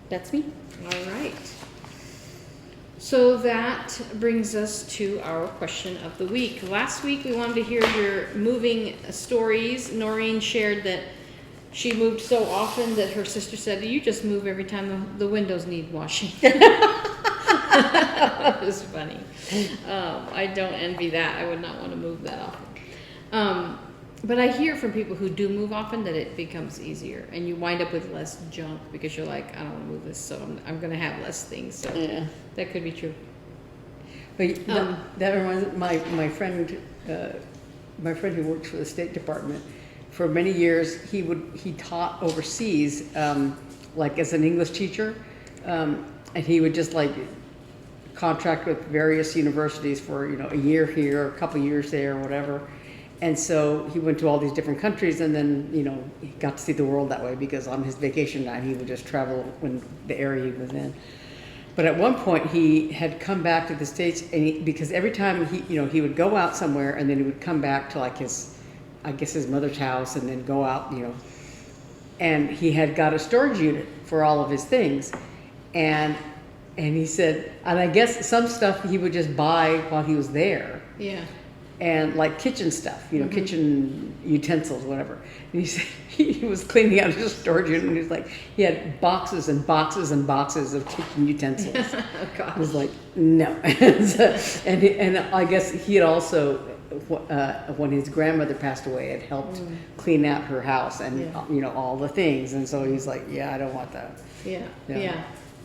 that's me. All right. So that brings us to our question of the week. Last week we wanted to hear your moving stories. Noreen shared that she moved so often that her sister said, "You just move every time the windows need washing." That was funny. I don't envy that. I would not want to move that often. But I hear from people who do move often that it becomes easier, and you wind up with less junk because you're like, I don't want to move this, so I'm going to have less things. So Yeah. that could be true. But that reminds my friend who works for the State Department for many years, he taught overseas, like as an English teacher, and he would just like contract with various universities for, you know, a year here, a couple years there, whatever. And so he went to all these different countries, and then, you know, he got to see the world that way, because on his vacation time he would just travel in the area he was in. But at one point he had come back to the States, and because every time he, you know, he would go out somewhere and then he would come back to like his, I guess his mother's house, and then go out, you know, and he had got a storage unit for all of his things. And he said, and I guess some stuff he would just buy while he was there. Yeah. And like kitchen stuff, you know, kitchen utensils, whatever. And he said he was cleaning out his storage unit, and he was like, he had boxes and boxes and boxes of kitchen utensils. Oh, gosh. He was like, no. and I guess he had also, when his grandmother passed away, had helped clean out her house and, you know, all the things. And so he's like, yeah, I don't want that. Yeah.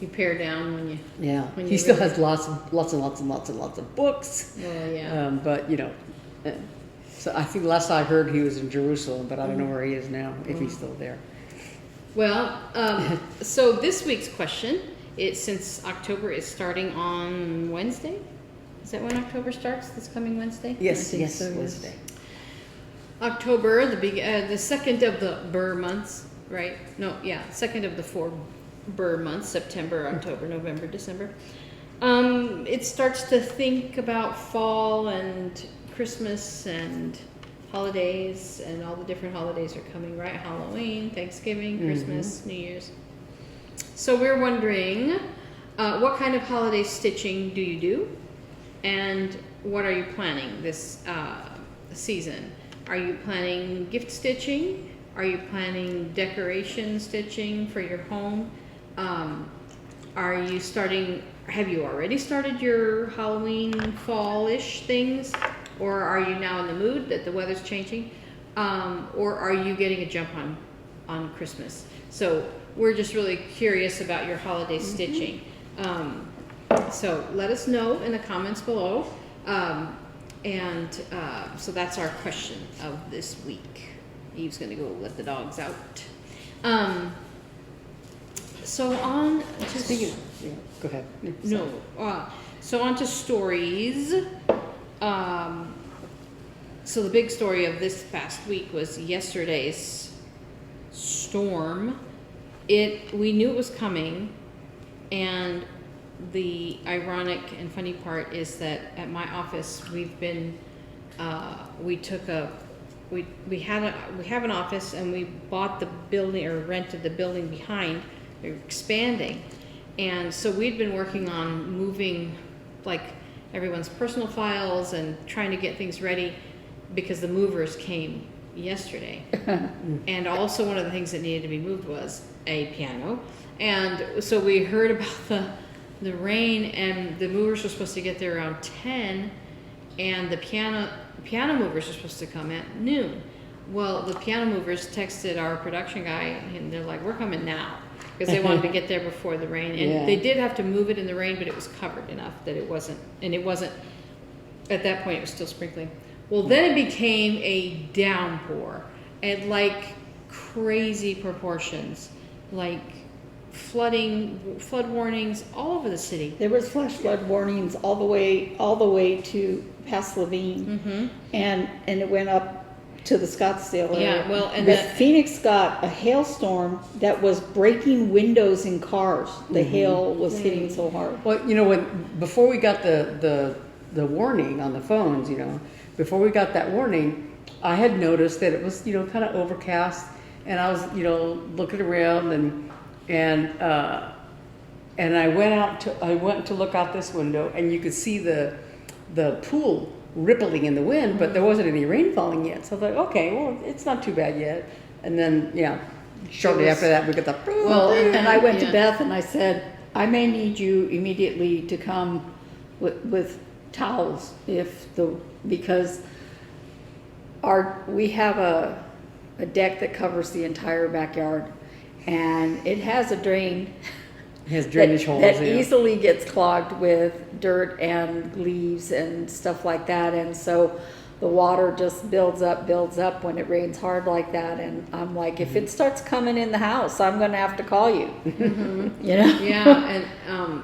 You pare down when you. Yeah. When He you still really- has lots of books. Well, yeah. But, you know, so I think last I heard he was in Jerusalem, but I don't know where he is now, if he's still there. Well, so this week's question is, since October is starting on Wednesday, is that when October starts? This coming Wednesday? Yes, I think yes, so, Wednesday. October, the second of the Burr months, right? No, yeah, second of the 4 Burr months: September, October, November, December. It starts to think about fall and Christmas and holidays, and all the different holidays are coming, right? Halloween, Thanksgiving, Christmas, New Year's. So we're wondering, what kind of holiday stitching do you do, and what are you planning this season? Are you planning gift stitching? Are you planning decoration stitching for your home? Have you already started your Halloween fall-ish things? Or are you now in the mood that the weather's changing? Or are you getting a jump on Christmas? So we're just really curious about your holiday stitching. So let us know in the comments below. So that's our question of this week. Eve's gonna go let the dogs out. So on to Speaking, yeah, go ahead. so on to stories. So the big story of this past week was yesterday's storm. We knew it was coming, and the ironic and funny part is that at my office we have an office, and we bought the building, or rented the building behind. We're expanding, and so we'd been working on moving like everyone's personal files and trying to get things ready, because the movers came yesterday. And also one of the things that needed to be moved was a piano, and so we heard about the rain, and the movers were supposed to get there around 10, and the piano movers were supposed to come at noon. Well, the piano movers texted our production guy, and they're like, we're coming now, because they wanted to get there before the rain. And they did have to move it in the rain, but it was covered enough that it wasn't, at that point it was still sprinkling. Well, then it became a downpour at like crazy proportions, like flood warnings all over the city. There was flash flood warnings all the way to past Levine, and it went up to the Scottsdale area. Yeah, well, and but Phoenix got a hailstorm that was breaking windows in cars. The hail was hitting so hard. Well, you know, before we got the warning on the phones, you know, before we got that warning, I had noticed that it was, you know, kind of overcast, and I was, you know, looking around, and I went to look out this window, and you could see the pool rippling in the wind, but there wasn't any rain falling yet. So I thought, okay, well, it's not too bad yet. And then, shortly after that, we got the. Well, and I went to Beth and I said, I may need you immediately to come with towels because we have a deck that covers the entire backyard, and it has a drain. It has drainage holes that easily gets clogged with dirt and leaves and stuff like that. And so the water just builds up when it rains hard like that. And I'm like, if it starts coming in the house, I'm going to have to call you. You know? Yeah, and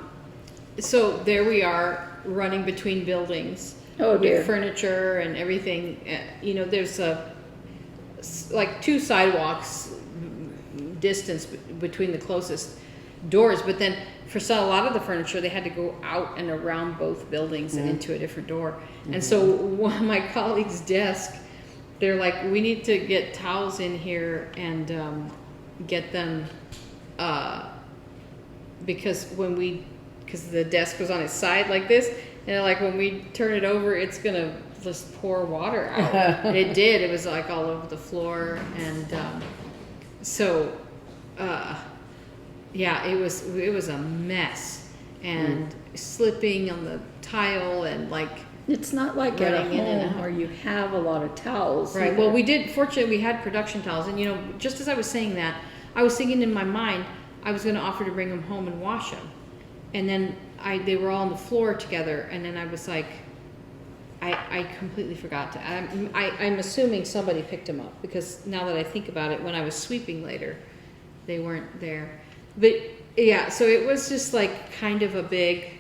so there we are running between buildings. Oh, dear. With furniture and everything. You know, there's like 2 sidewalks distance between the closest doors, but then for a lot of the furniture, they had to go out and around both buildings and into a different door. And so one of my colleagues' desk, they're like, we need to get towels in here and get them, because the desk was on its side like this, and like when we turn it over, it's gonna just pour water out. And it did. It was like all over the floor, and yeah, it was a mess, and slipping on the tile, and like It's not like at a running in and home out. where you have a lot of towels. right. either. Well, we did. Fortunately, we had production towels, and you know, just as I was saying that, I was thinking in my mind I was going to offer to bring them home and wash them, and then they were all on the floor together, and then I was like, I completely forgot to. I'm assuming somebody picked them up, because now that I think about it, when I was sweeping later, they weren't there. But yeah, so it was just like kind of a big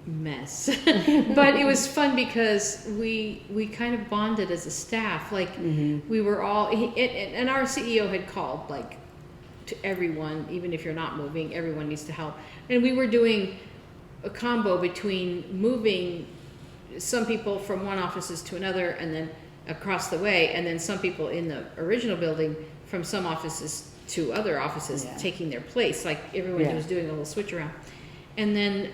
mess. But it was fun because we kind of bonded as a staff. Like we were all, and our CEO had called like to everyone, even if you're not moving, everyone needs to help. And we were doing a combo between moving some people from one offices to another, and then across the way, and then some people in the original building from some offices to other offices, taking their place. Like everyone was doing a little switch around. And then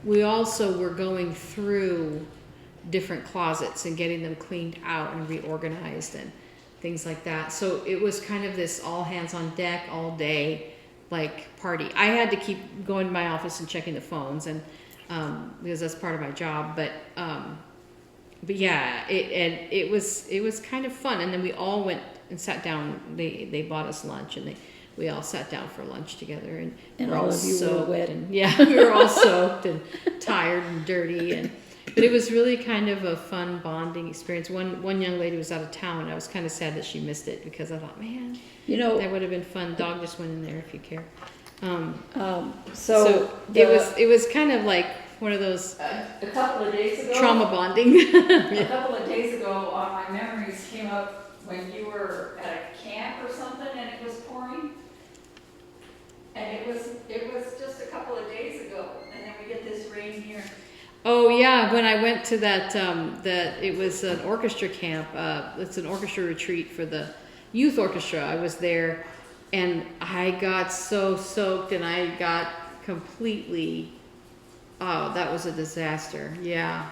we also were going through different closets and getting them cleaned out and reorganized and things like that. So it was kind of this all hands on deck all day like party. I had to keep going to my office and checking the phones, and because that's part of my job. But yeah, it was kind of fun. And then we all went and sat down. They bought us lunch, and we all sat down for lunch together, and And we're all all of you were soaked. wet. And yeah, we were all soaked and tired and dirty, but it was really kind of a fun bonding experience. One young lady was out of town. I was kind of sad that she missed it, because I thought, man, You know, that would have been fun. Dog just went in there, if you care. so It was kind of like one of those a couple of days ago, trauma bonding. a couple of days ago, my memories came up when you were at a camp or something, and it was pouring. And it was just a couple of days ago, and then we get this rain here. Oh yeah, when I went to that it was an orchestra camp. It's an orchestra retreat for the youth orchestra. I was there, and I got so soaked, and I got completely. Oh, that was a disaster. Yeah.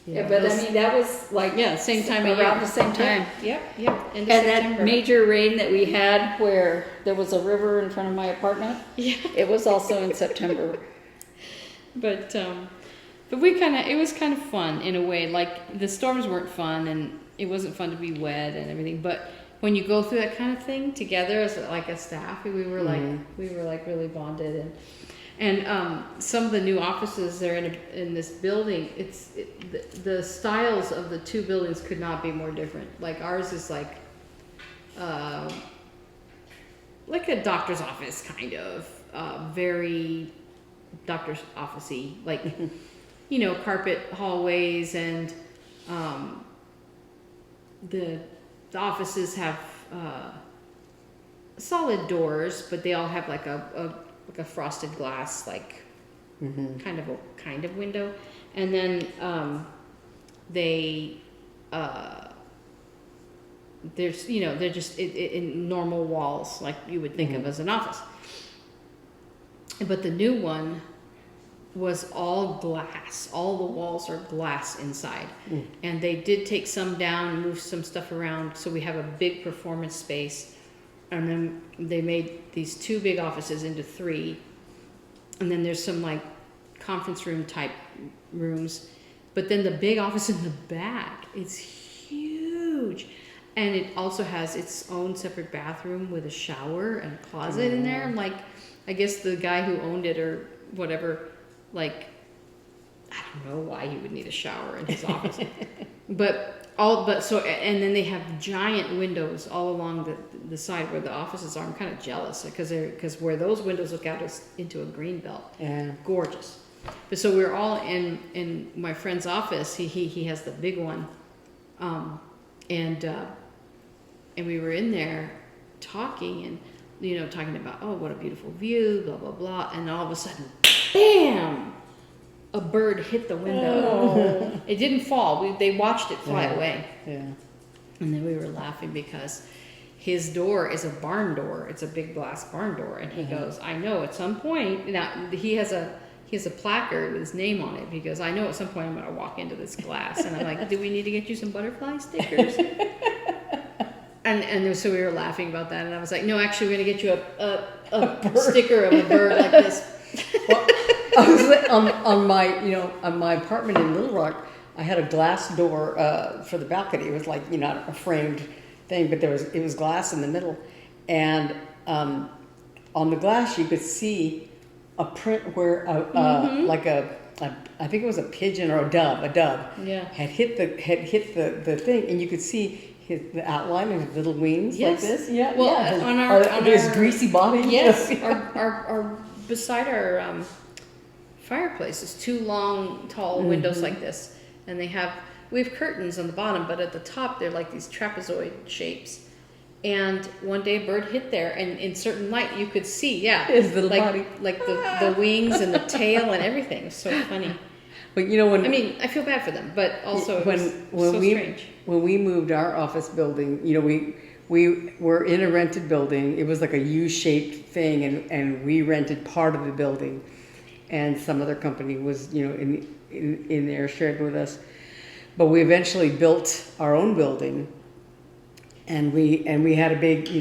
Yeah, but I mean, that was like same time of year. around the same time. Yep. End of And September. that major rain that we had where there was a river in front of my apartment, Yeah. it was also in September. But it was kind of fun in a way. Like the storms weren't fun, and it wasn't fun to be wet and everything. But when you go through that kind of thing together as like a staff, we were like really bonded. And some of the new offices they're in this building, the styles of the two buildings could not be more different. Like ours is like a doctor's office kind of, very doctor's office-y, like you know, carpet hallways, and the offices have solid doors, but they all have like a frosted glass, like kind of window, and then there's they're just in normal walls like you would think of as an office. But the new one was all glass. All the walls are glass inside, and they did take some down and move some stuff around, so we have a big performance space. And then they made these 2 big offices into 3. And then there's some like conference room type rooms. But then the big office in the back, it's huge. And it also has its own separate bathroom with a shower and a closet in there. I'm like, I guess the guy who owned it or whatever, like, I don't know why he would need a shower in his office. And then they have giant windows all along the side where the offices are. I'm kind of jealous because where those windows look out is into a green belt. Yeah. Gorgeous. But so we're all in my friend's office. He has the big one, and we were in there talking and talking about, oh, what a beautiful view, blah blah blah, and all of a sudden, bam! A bird hit the window. Oh. It didn't fall. They watched it fly away. Yeah. And then we were laughing because his door is a barn door. It's a big glass barn door. And he goes, I know at some point, now he has a placard with his name on it. He goes, I know at some point I'm going to walk into this glass. And I'm like, do we need to get you some butterfly stickers? And so we were laughing about that. And I was like, no, actually we're going to get you a sticker of a bird like this. Well, I was on my apartment in Little Rock. I had a glass door for the balcony. It was like a framed thing, but it was glass in the middle, and on the glass you could see a print where like I think it was a pigeon or a dove had hit the thing, and you could see the outline of his little wings like this. Yeah, well, on his greasy body. Yes, our beside our fireplace is two long, tall windows like this, and we have curtains on the bottom, but at the top they're like these trapezoid shapes. And one day a bird hit there, and in certain light you could see, his little body, like the wings and the tail and everything. It was so funny. But I feel bad for them, but also it was so strange. When we moved our office building, we were in a rented building. It was like a U-shaped thing, and we rented part of the building, and some other company was in there shared with us. But we eventually built our own building, and we had a big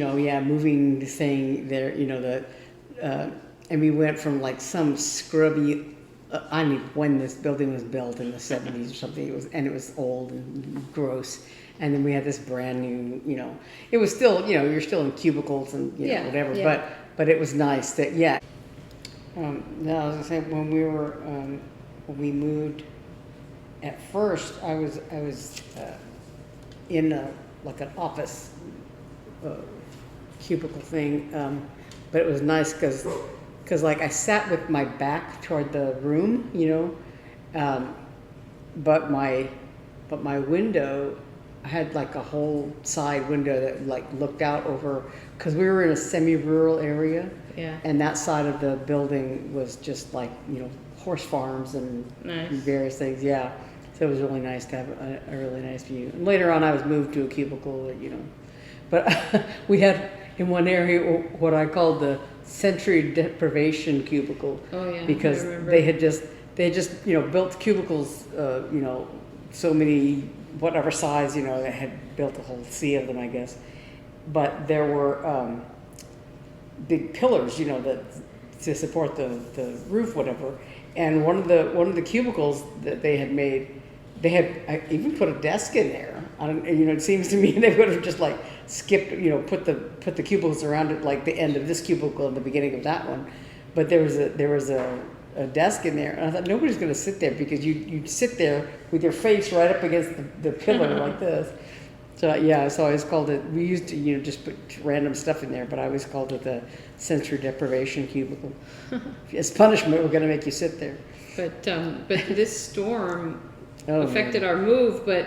moving thing there, and we went from like some scrubby. I don't know when this building was built, in the 70s or something. It was old and gross. And then we had this brand new, it was still, you're still in cubicles and whatever. Yeah. But it was nice that now I was gonna say when we moved. At first, I was in like an office cubicle thing, but it was nice because like I sat with my back toward the room, but my window, I had like a whole side window that like looked out over, because we were in a semi-rural area, and that side of the building was just like horse farms and various things, So it was really nice to have a really nice view. And later on, I was moved to a cubicle, but we had in one area what I called the sensory deprivation cubicle. Oh yeah, because they had just built cubicles, so many whatever size, they had built a whole sea of them, I guess. But there were big pillars, that to support the roof, whatever. And one of the cubicles that they had made, I even put a desk in there. It seems to me they would have just like skipped, put the cubicles around it, like the end of this cubicle and the beginning of that one. But there was a desk in there, and I thought nobody's going to sit there, because you sit there with your face right up against the pillar like this. So so I always called it. We used to just put random stuff in there, but I always called it the sensory deprivation cubicle. As punishment, we're going to make you sit there. But this storm affected our move. But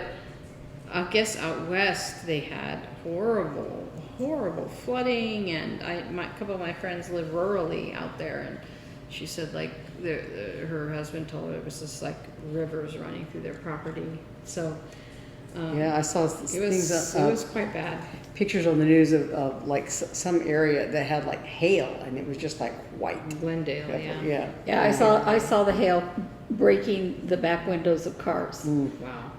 I guess out west they had horrible flooding, and a couple of my friends live rurally out there, and she said like her husband told her it was just like rivers running through their property. So. I saw things. It was quite bad. Pictures on the news of like some area that had like hail, and it was just like white. Glendale, yeah. Yeah, I saw the hail breaking the back windows of cars. Wow.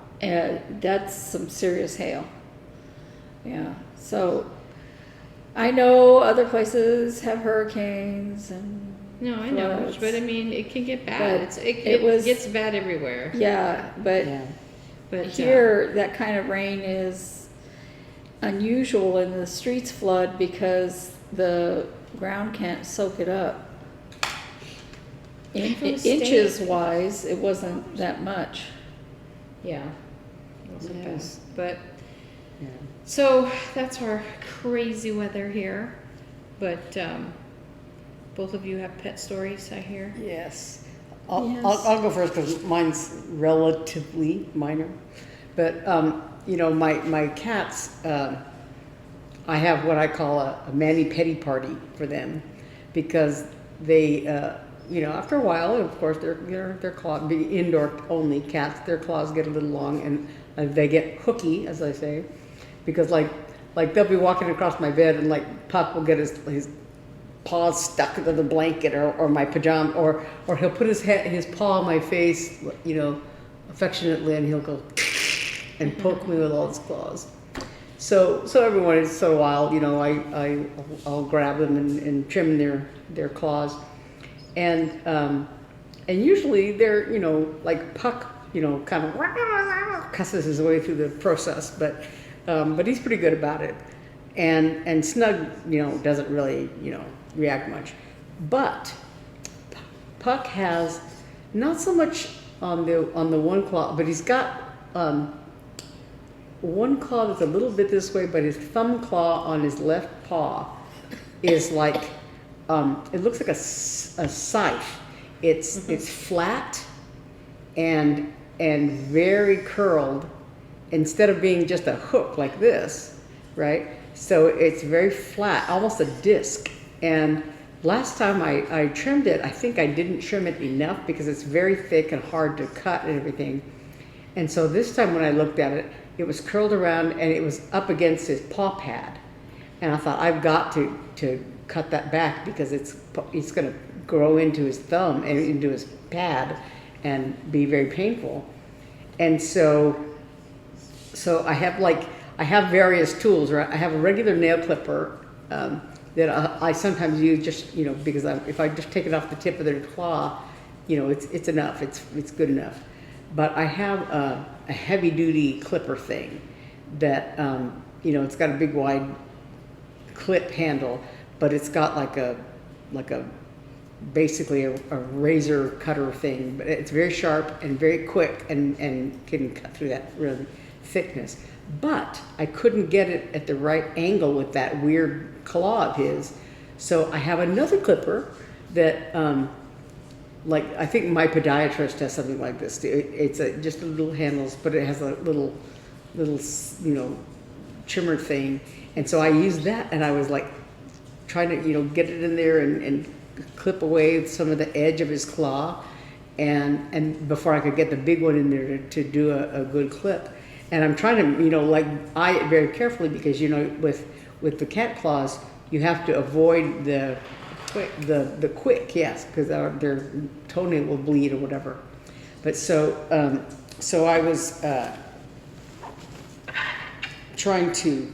That's some serious hail. Yeah. So I know other places have hurricanes and. No, I know, floods, but I mean it can get bad. It gets bad everywhere. Yeah, but. Yeah. But here, that kind of rain is unusual, and the streets flood because the ground can't soak it up. Inches wise, it wasn't that much. Yeah. It wasn't bad. Yes. But Yeah. so that's our crazy weather here. But both of you have pet stories, I hear. Yes. Yes. I'll go first because mine's relatively minor. But, you know, my cats, I have what I call a mani-pedi party for them because they, you know, after a while, of course, their claws, be indoor only cats, their claws get a little long and they get hooky, as I say, because like they'll be walking across my bed and like Puck will get his paws stuck into the blanket or my pajama, or he'll put his paw on my face, you know, affectionately, and he'll go and poke me with all his claws. So every once in a while, you know, I'll grab them and trim their claws, and usually they're, you know, like Puck, you know, kind of cusses his way through the process, but he's pretty good about it, and Snug, you know, doesn't really, you know, react much, but Puck has not so much on the one claw, but he's got one claw that's a little bit this way, but his thumb claw on his left paw is like, it looks like a scythe. It's flat and very curled instead of being just a hook like this, right? So it's very flat, almost a disc. And last time I trimmed it, I think I didn't trim it enough because it's very thick and hard to cut and everything. And so this time when I looked at it, it was curled around and it was up against his paw pad. And I thought, I've got to cut that back because it's going to grow into his thumb and into his pad and be very painful. And so I have various tools, right? I have a regular nail clipper that I sometimes use just, you know, because if I just take it off the tip of their claw, you know, it's enough, it's good enough. But I have a heavy duty clipper thing that, you know, it's got a big wide clip handle, but it's got like a basically a razor cutter thing, but it's very sharp and very quick and can cut through that real thickness. But I couldn't get it at the right angle with that weird claw of his. So I have another clipper that, like, I think my podiatrist has something like this. It's just a little handles, but it has a little, you know, trimmer thing. And so I used that, and I was like trying to, you know, get it in there and clip away some of the edge of his claw, and before I could get the big one in there to do a good clip. And I'm trying to, you know, like eye it very carefully because, you know, with the cat claws, you have to avoid the quick, yes, because their toenail will bleed or whatever. But so I was trying to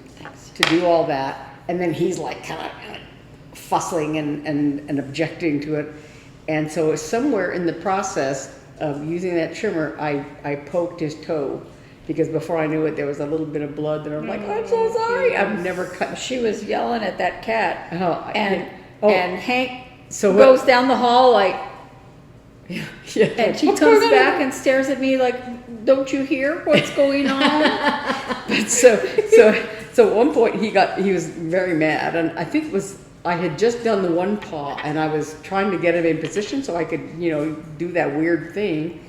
do all that, and then he's like kind of fussing and objecting to it. And so somewhere in the process of using that trimmer, I poked his toe, because before I knew it, there was a little bit of blood, and I'm like, I'm so sorry. I've never cut. She was yelling at that cat, and Hank so goes down the hall like, yeah, and she comes back and stares at me like, don't you hear what's going on? But so at one point he was very mad, and I think it was, I had just done the one paw, and I was trying to get him in position so I could, you know, do that weird thing.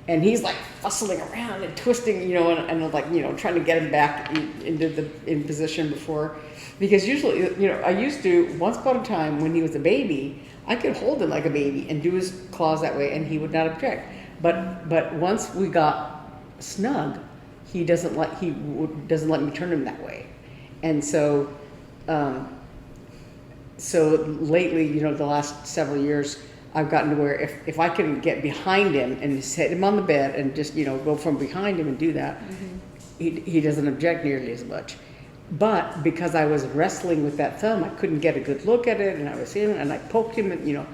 And he's like fussing around and twisting, you know, and like, you know, trying to get him back in position before, because usually, you know, I used to, once upon a time when he was a baby, I could hold him like a baby and do his claws that way, and he would not object. But once we got Snug, he doesn't let me turn him that way, and so lately, you know, the last several years, I've gotten to where if I can get behind him and set him on the bed and just, you know, go from behind him and do that, he doesn't object nearly as much. But because I was wrestling with that thumb, I couldn't get a good look at it, and I was in and I poked him, and, you know,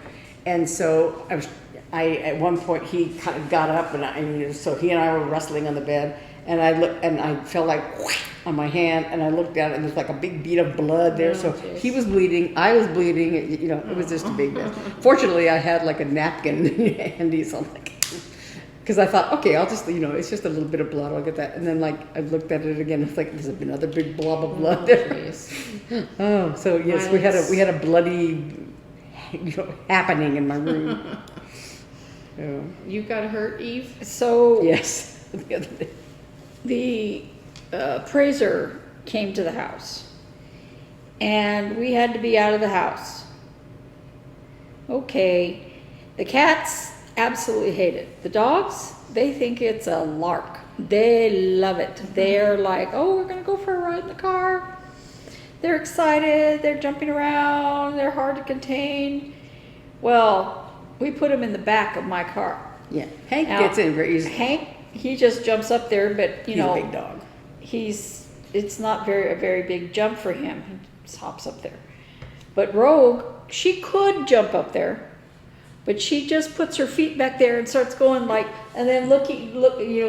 and so I at one point he kind of got up, and so he and I were wrestling on the bed, and I felt like on my hand, and I looked at it, and there's like a big bead of blood there. Oh, So jeez. he was bleeding, I was bleeding. It was just a big mess. Fortunately, I had like a napkin handy, so I'm like, because I thought, okay, I'll just, it's just a little bit of blood, I'll get that. And then like I looked at it again, it's like there's another big blob of blood there. Jeez. Oh, so yes, we had a bloody, happening in my room. So, You got hurt, Eve? So yes, the other day. the appraiser came to the house, and we had to be out of the house. Okay, the cats absolutely hate it. The dogs, they think it's a lark. They love it. They're like, oh, we're gonna go for a ride in the car. They're excited, they're jumping around, they're hard to contain. Well, we put them in the back of my car. Yeah, Hank Now, gets in very easily. Hank, he just jumps up there, but He's a big dog. it's not a very big jump for him. He just hops up there. But Rogue, she could jump up there, but she just puts her feet back there and starts going like, and then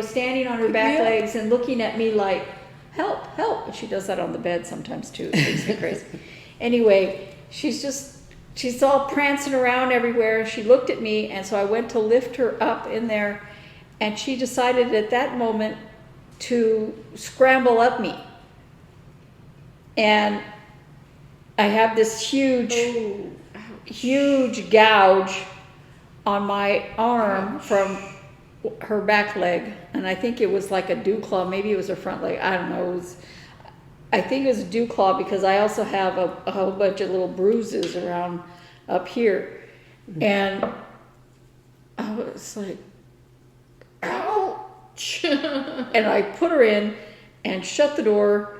standing on her back Yeah. legs and looking at me like, help, help. And she does that on the bed sometimes too. It makes me crazy. Anyway, she's all prancing around everywhere. She looked at me, and so I went to lift her up in there, and she decided at that moment to scramble up me. And I have this huge gouge on my arm from her back leg, and I think it was like a dew claw. Maybe it was her front leg. I don't know. I think it was a dew claw because I also have a whole bunch of little bruises around up here, and I was like, ouch! And I put her in and shut the door,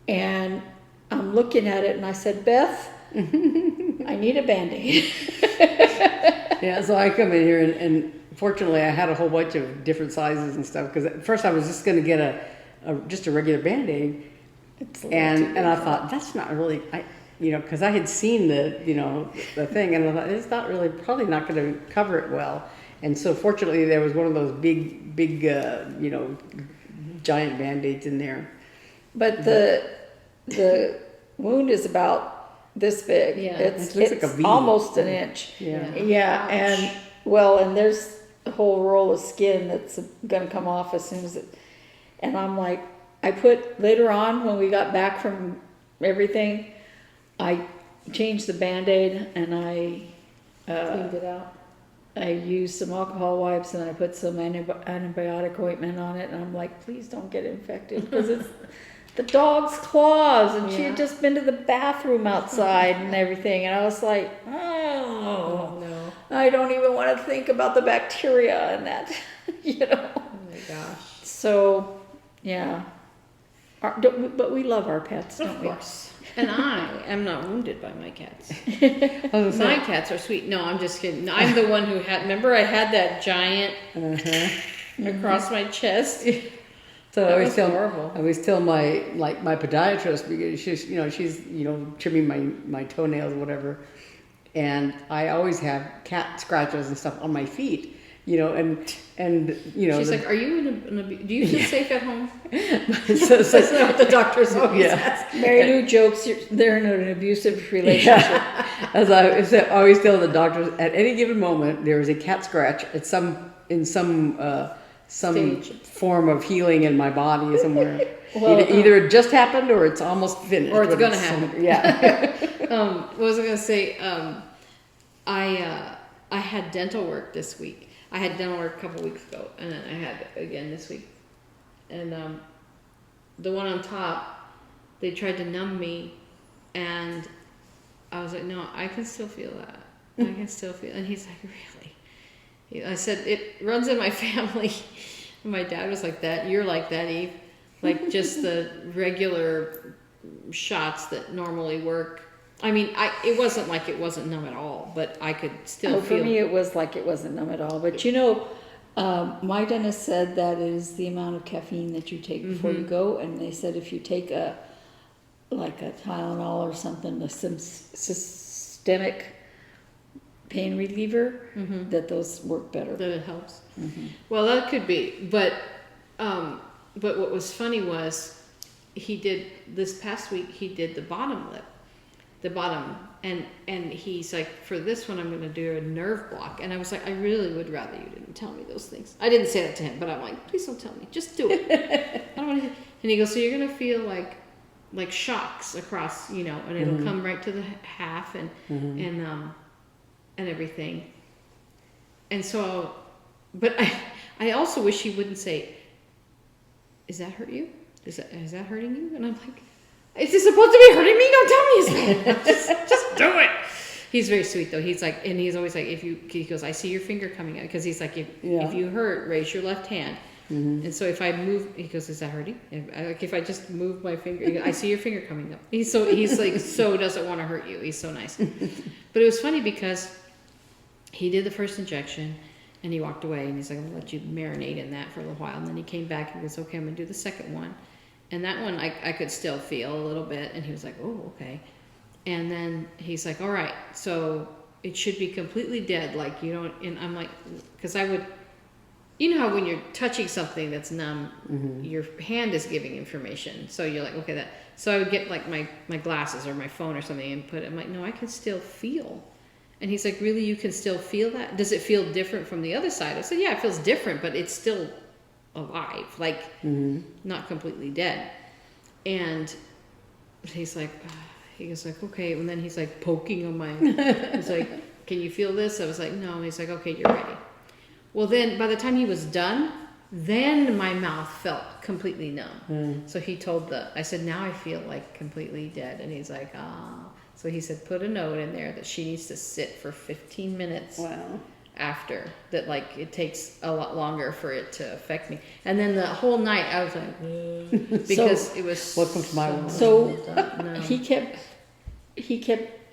and I'm looking at it, and I said, Beth, I need a Band-Aid. Yeah, so I come in here, and fortunately I had a whole bunch of different sizes and stuff, because at first I was just going to get just a regular Band-Aid, and I thought, that's not really, because I had seen the thing, and I thought, it's not really, probably not going to cover it well. And so fortunately there was one of those big giant Band-Aids in there. But the wound is about this big. Yeah. It's It looks like a V. almost an inch. Yeah. Yeah, and there's a whole roll of skin that's gonna come off as soon as it. And I'm like, I put later on when we got back from everything, I changed the Band-Aid and I Cleaned it out. I used some alcohol wipes and I put some antibiotic ointment on it, and I'm like, please don't get infected, because it's the dog's claws, and she had Yeah. just been to the bathroom outside and everything, and I was like, Oh no. I don't even want to think about the bacteria and that, Oh my gosh. So, yeah. But we love our pets, don't Of we? course. And I am not wounded by my cats. I was My gonna cats are sweet. No, I'm just kidding. I'm the one who remember I had that giant say, across my chest? So That I always was tell horrible. my podiatrist, because she's trimming my toenails or whatever, and I always have cat scratches and stuff on my feet, and She's like, "Are you do you feel safe at home?" so, That's not what the doctors always Yeah. ask. Mary Lou jokes they're in an abusive relationship. yeah. As I always tell the doctors, at any given moment there is a cat scratch at some Stage. form of healing in my body somewhere. Well, either it just happened or it's almost finished. Or it's but gonna happen. Yeah. What was I gonna say? I had dental work this week. I had dental work a couple weeks ago, and then I had it again this week. And the one on top, they tried to numb me, and I was like, "No, I can still feel that. I can still feel." And he's like, "Really?" I said, "It runs in my family." My dad was like that. You're like that, Eve. Like just the regular shots that normally work. I mean, it wasn't like it wasn't numb at all, but I could still feel. For me, it was like it wasn't numb at all. But my dentist said that is the amount of caffeine that you take before you go, and they said if you take a Tylenol or something, a systemic pain reliever, that those work better. That it helps. Well, that could be, but what was funny was he did this past week. He did the bottom lip, the bottom, and he's like, for this one, I'm going to do a nerve block. And I was like, I really would rather you didn't tell me those things. I didn't say that to him, but I'm like, please don't tell me. Just do it. I don't want to. And he goes, so you're going to feel like shocks across, you know, and it'll come right to the half and everything. And so, but I also wish he wouldn't say, "Is that hurt you? Is that hurting you?" And I'm like, "Is this supposed to be hurting me? Don't tell me it's not. just do it." He's very sweet though. He's like, and he's always like, he goes, "I see your finger coming out," because he's like, if you hurt, raise your left hand. And so if I move, he goes, "Is that hurting?" If I just move my finger, he goes, "I see your finger coming up." He's like so doesn't want to hurt you. He's so nice. But it was funny because he did the first injection and he walked away and he's like, "I'm gonna let you marinate in that for a little while." And then he came back and he goes, "Okay, I'm gonna do the second one." And that one I could still feel a little bit, and he was like, "Oh, okay." And then he's like, "All right, so it should be completely dead, like you don't." And I'm like, because I would. You know how when you're touching something that's numb, your hand is giving information. So you're like, okay, that. So I would get like my glasses or my phone or something and put it. I'm like, no, I can still feel. And he's like, really, you can still feel that? Does it feel different from the other side? I said, yeah, it feels different, but it's still alive, like not completely dead. And he's like, he goes like, okay. And then he's like poking on my. He's like, can you feel this? I was like, no. And he's like, okay, you're ready. Well, then by the time he was done, then my mouth felt completely numb. So he told I said, now I feel like completely dead. And he's like, ah. So he said, put a note in there that she needs to sit for 15 minutes after. That like it takes a lot longer for it to affect me. And then the whole night I was like, because it was welcome to my world. So he kept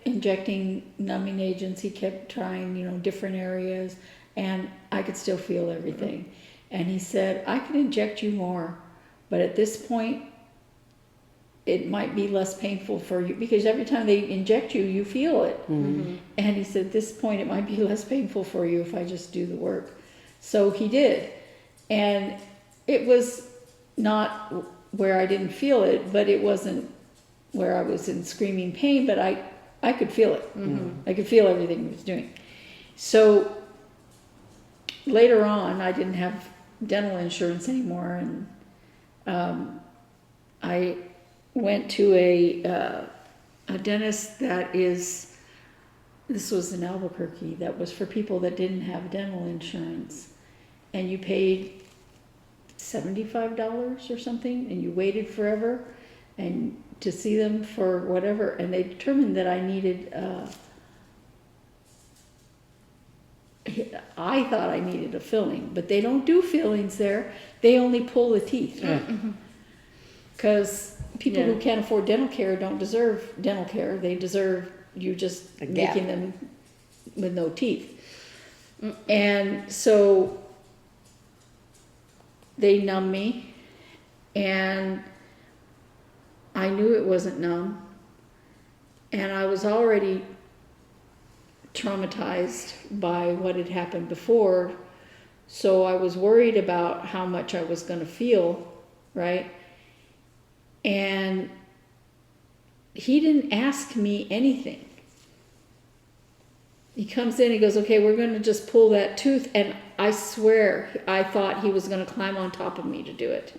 injecting numbing agents. He kept trying, different areas. And I could still feel everything. And he said, I could inject you more, but at this point, it might be less painful for you, because every time they inject you, you feel it. And he said, at this point, it might be less painful for you if I just do the work. So he did. And it was not where I didn't feel it, but it wasn't where I was in screaming pain, but I could feel it. I could feel everything he was doing. So later on, I didn't have dental insurance anymore, and I went to a dentist this was in Albuquerque, that was for people that didn't have dental insurance, and you paid $75 or something, and you waited forever and to see them for whatever, and they determined that I needed I thought I needed a filling, but they don't do fillings there. They only pull the teeth. Because people who can't afford dental care don't deserve dental care. They deserve you just making them with no teeth. And so they numb me, and I knew it wasn't numb, and I was already traumatized by what had happened before, so I was worried about how much I was going to feel, right? And he didn't ask me anything. He comes in, he goes, okay, we're going to just pull that tooth, and I swear I thought he was going to climb on top of me to do it.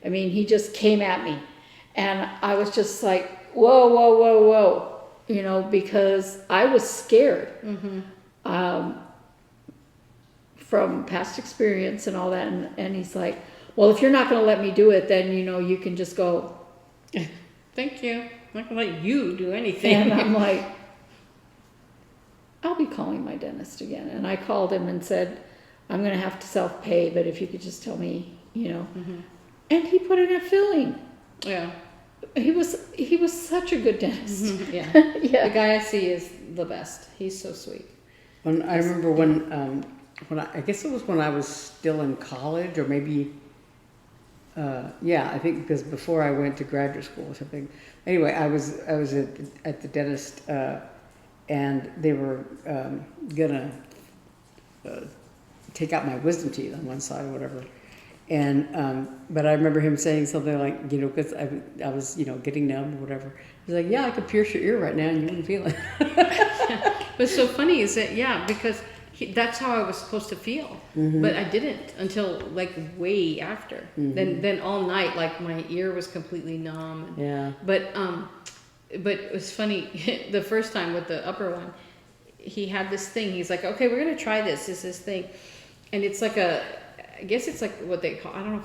I mean, he just came at me, and I was just like, whoa, whoa, whoa, whoa. Because I was scared from past experience and all that. And he's like, well, if you're not going to let me do it, then, you can just go. Thank you. I'm not going to let you do anything. And I'm like, I'll be calling my dentist again. And I called him and said, I'm going to have to self-pay, but if you could just tell me, And he put in a filling. Yeah. He was such a good dentist. Yeah. The guy I see is the best. He's so sweet. I remember when I guess it was when I was still in college, or maybe, I think because before I went to graduate school or something. Anyway, I was at the dentist, and they were gonna take out my wisdom teeth on one side or whatever. But I remember him saying something like, because I was, getting numb or whatever. He's like, yeah, I could pierce your ear right now and you wouldn't feel it. What's so funny is that, because that's how I was supposed to feel. But I didn't until like way after. Then all night, like my ear was completely numb. Yeah. But it was funny, the first time with the upper one, he had this thing. He's like, okay, we're going to try this. This thing. And it's like I guess it's like what they call, I don't know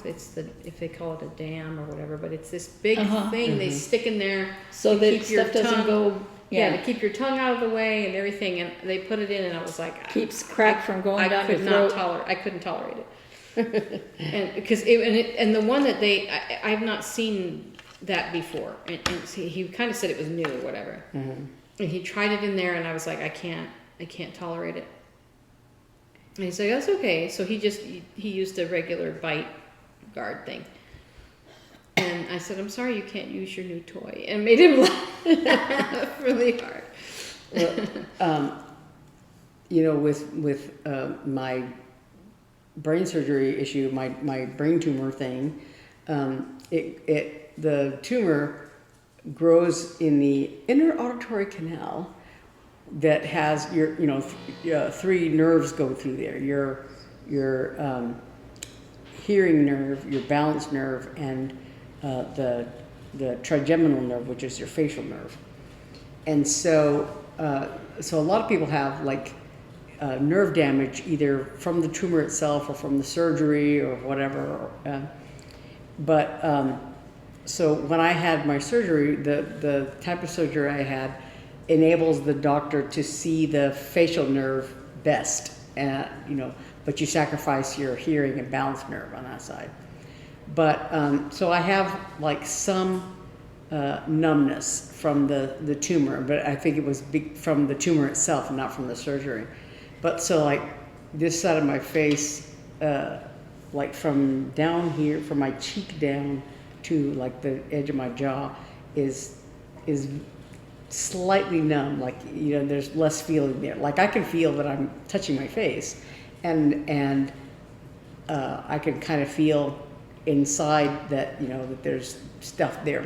if they call it a dam or whatever, but it's this big thing they stick in there. So to that keep your stuff doesn't tongue- go. Yeah, to keep your tongue out of the way and everything. And they put it in and I was like, Keeps crack from going I down your could not throat. I couldn't tolerate it. And because and the one that I've not seen that before. And he kind of said it was new or whatever. And he tried it in there and I was like, I can't tolerate it. And he's like, that's okay. So he used a regular bite guard thing. And I said, I'm sorry, you can't use your new toy. And made him laugh really hard. Well, with my brain surgery issue, my brain tumor thing, the tumor grows in the inner auditory canal that has your 3 nerves go through there. Your hearing nerve, your balance nerve, and the trigeminal nerve, which is your facial nerve. And so a lot of people have like nerve damage either from the tumor itself or from the surgery or whatever. So when I had my surgery, the type of surgery I had enables the doctor to see the facial nerve best, but you sacrifice your hearing and balance nerve on that side. But so I have like some numbness from the tumor, but I think it was from the tumor itself and not from the surgery. But so like this side of my face, like from down here, from my cheek down to like the edge of my jaw is slightly numb. Like, there's less feeling there. Like I can feel that I'm touching my face and I can kind of feel inside that that there's stuff there,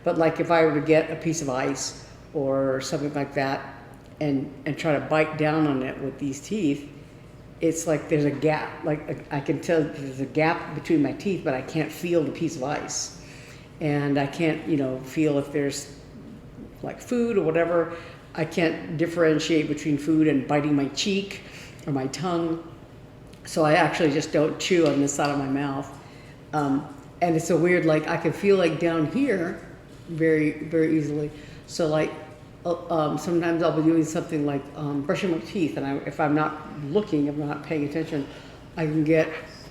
but like if I were to get a piece of ice or something like that and try to bite down on it with these teeth, it's like there's a gap. Like I can tell there's a gap between my teeth, but I can't feel the piece of ice, and I can't feel if there's like food or whatever. I can't differentiate between food and biting my cheek or my tongue, so I actually just don't chew on this side of my mouth. And it's a weird, like I can feel like down here very, very easily. So like sometimes I'll be doing something like brushing my teeth, and if I'm not looking, I'm not paying attention, I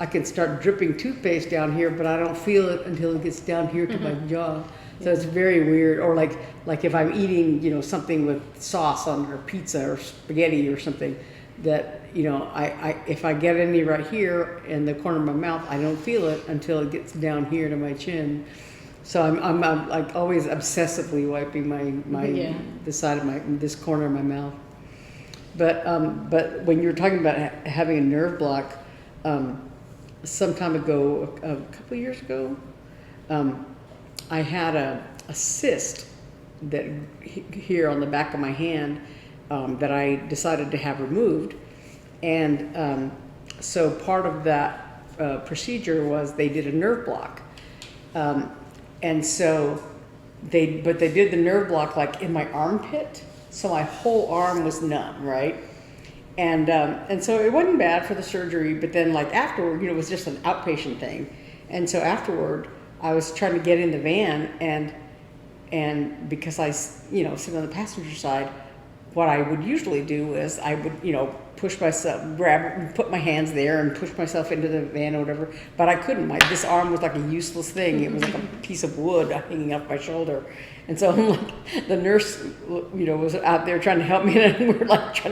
can start dripping toothpaste down here, but I don't feel it until it gets down here to my jaw. So it's very weird. Or like if I'm eating something with sauce on, or pizza or spaghetti or something, that if I get any right here in the corner of my mouth, I don't feel it until it gets down here to my chin. So I'm like always obsessively wiping the side of this corner of my mouth. But when you were talking about having a nerve block, some time ago, a couple of years ago, I had a cyst that here on the back of my hand that I decided to have removed, and so part of that procedure was they did a nerve block, and so they did the nerve block like in my armpit, so my whole arm was numb, right? And so it wasn't bad for the surgery, but then like afterward, it was just an outpatient thing, and so afterward I was trying to get in the van, and because I sit on the passenger side, what I would usually do is I would push myself, put my hands there and push myself into the van or whatever, but I couldn't. This arm was like a useless thing. It was like a piece of wood hanging off my shoulder. And so I'm like, the nurse, was out there trying to help me, and we're like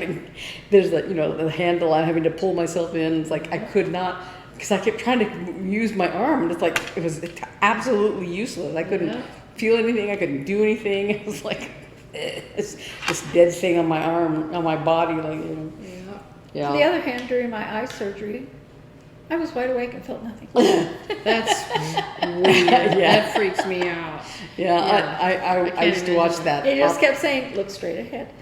there's the handle, I'm having to pull myself in. It's like I could not, because I kept trying to use my arm, and it's like, it was absolutely useless. I couldn't feel anything, I couldn't do anything. It was like, this dead thing on my arm, on my body, like, On the other hand, during my eye surgery, I was wide awake and felt nothing. That's weird. That freaks me out. I used to watch that. He just kept saying, look straight ahead.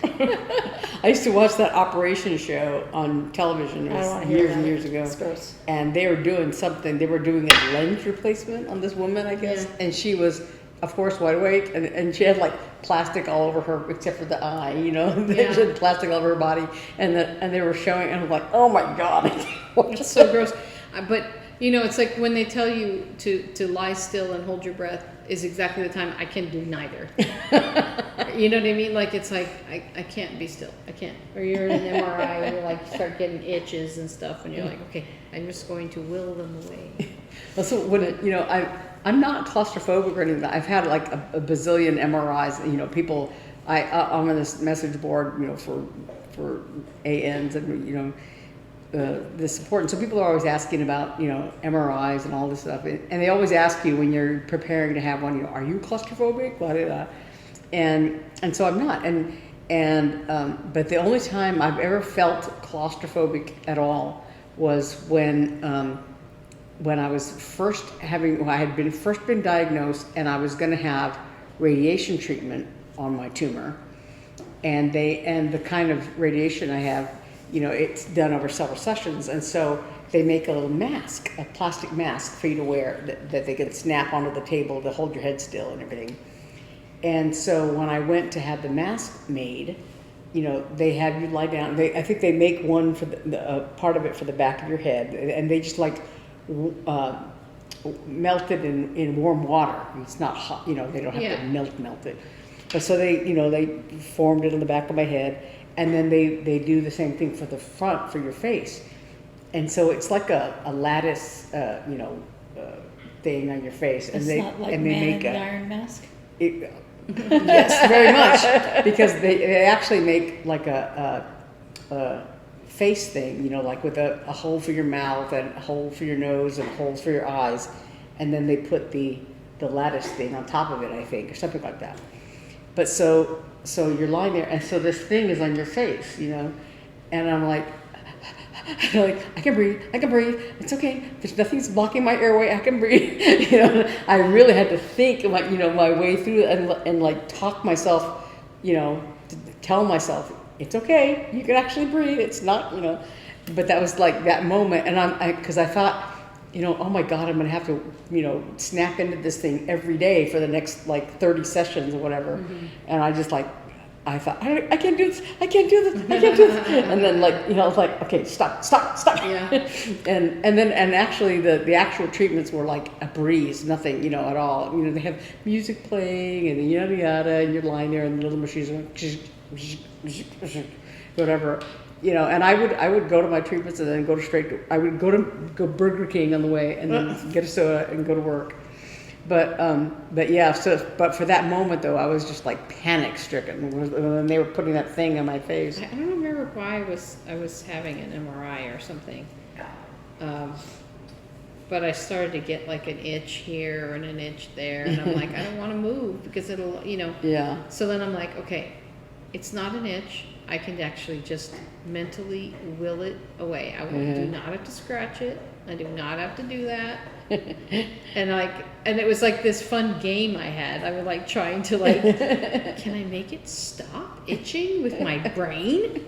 I used to watch that operation show on television. It I don't was want to hear years that. and years ago. It's gross. And they were doing something. They were doing a lens replacement on this woman, I guess. Yeah. And she was, of course, wide awake. And she had like plastic all over her, except for the eye, you know. Yeah. She had plastic all over her body. And they were showing, and I'm like, oh my God. I can't watch It's so gross. But, you know, it's like when they tell you to lie still and hold your breath is exactly the time I can do neither. You know what I mean? Like, it's like, I can't be still. I can't. Or you're in an MRI and you're like, you start getting itches and stuff and you're like, okay, I'm just going to will them away. Well, so when, you know, I'm not claustrophobic or anything. I've had like a bazillion MRIs. You know, people. I'm on this message board, you know, for ANs and you know the support. And so people are always asking about, you know, MRIs and all this stuff. And they always ask you when you're preparing to have one, you know, are you claustrophobic? Blah, blah, blah. And so I'm not. But the only time I've ever felt claustrophobic at all was when I was first I had been diagnosed and I was going to have radiation treatment on my tumor. And the kind of radiation I have, you know, it's done over several sessions. And so they make a little mask, a plastic mask for you to wear that they can snap onto the table to hold your head still and everything. And so when I went to have the mask made, you know, they have you lie down. I think they make one for the part of it for the back of your head, and they just like melt it in warm water. It's not hot, you know. They don't have to melt it. But so they formed it on the back of my head, and then they do the same thing for the front for your face, and so it's like a lattice, thing on your face, and It's they not like and they Man make in the Iron Mask. Yes, very much, because they actually make like a face thing, you know, like with a hole for your mouth and a hole for your nose and holes for your eyes, and then they put the lattice thing on top of it, I think, or something like that. But so you're lying there, and so this thing is on your face, you know, and I'm like, I can breathe, it's okay, there's nothing's blocking my airway, I can breathe. You know, I really had to think like, you know, my way through it and like talk myself, you know, to tell myself it's okay, you can actually breathe, it's not, you know. But that was like that moment, and because I thought, you know, oh my God, I'm gonna have to, you know, snap into this thing every day for the next like 30 sessions or whatever. Mm-hmm. And I just like, I thought, I can't do this, I can't do this. And then like, you know, it's like, okay, stop. Yeah. and actually the actual treatments were like a breeze, nothing, you know, at all. You know, they have music playing and yada yada, and you're lying there and the little machines are whatever. You know, and I would go to my treatments and then I would go Burger King on the way and then get a soda and go to work. But yeah, but for that moment though, I was just like panic stricken when they were putting that thing on my face. I don't remember why I was having an MRI or something. But I started to get like an itch here and an itch there, and I'm like, I don't want to move because it'll, you know. Yeah. So then I'm like, okay, it's not an itch. I can actually just mentally will it away. I do not have to scratch it. I do not have to do that. And it was like this fun game I had. I was like trying to like, can I make it stop itching with my brain?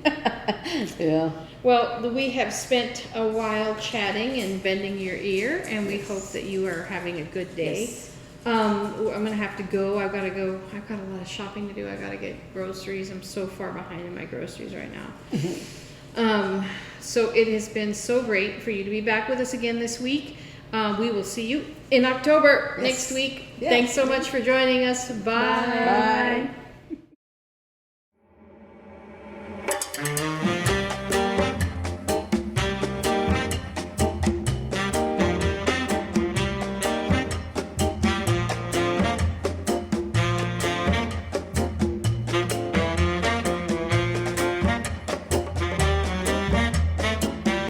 Yeah. Well, we have spent a while chatting and bending your ear, and we hope that you are having a good day. Yes. I'm gonna have to go. I've got a lot of shopping to do. I gotta get groceries. I'm so far behind in my groceries right now. So it has been so great for you to be back with us again this week. We will see you in October next week. Yes. Thanks so much for joining us. Bye. Bye.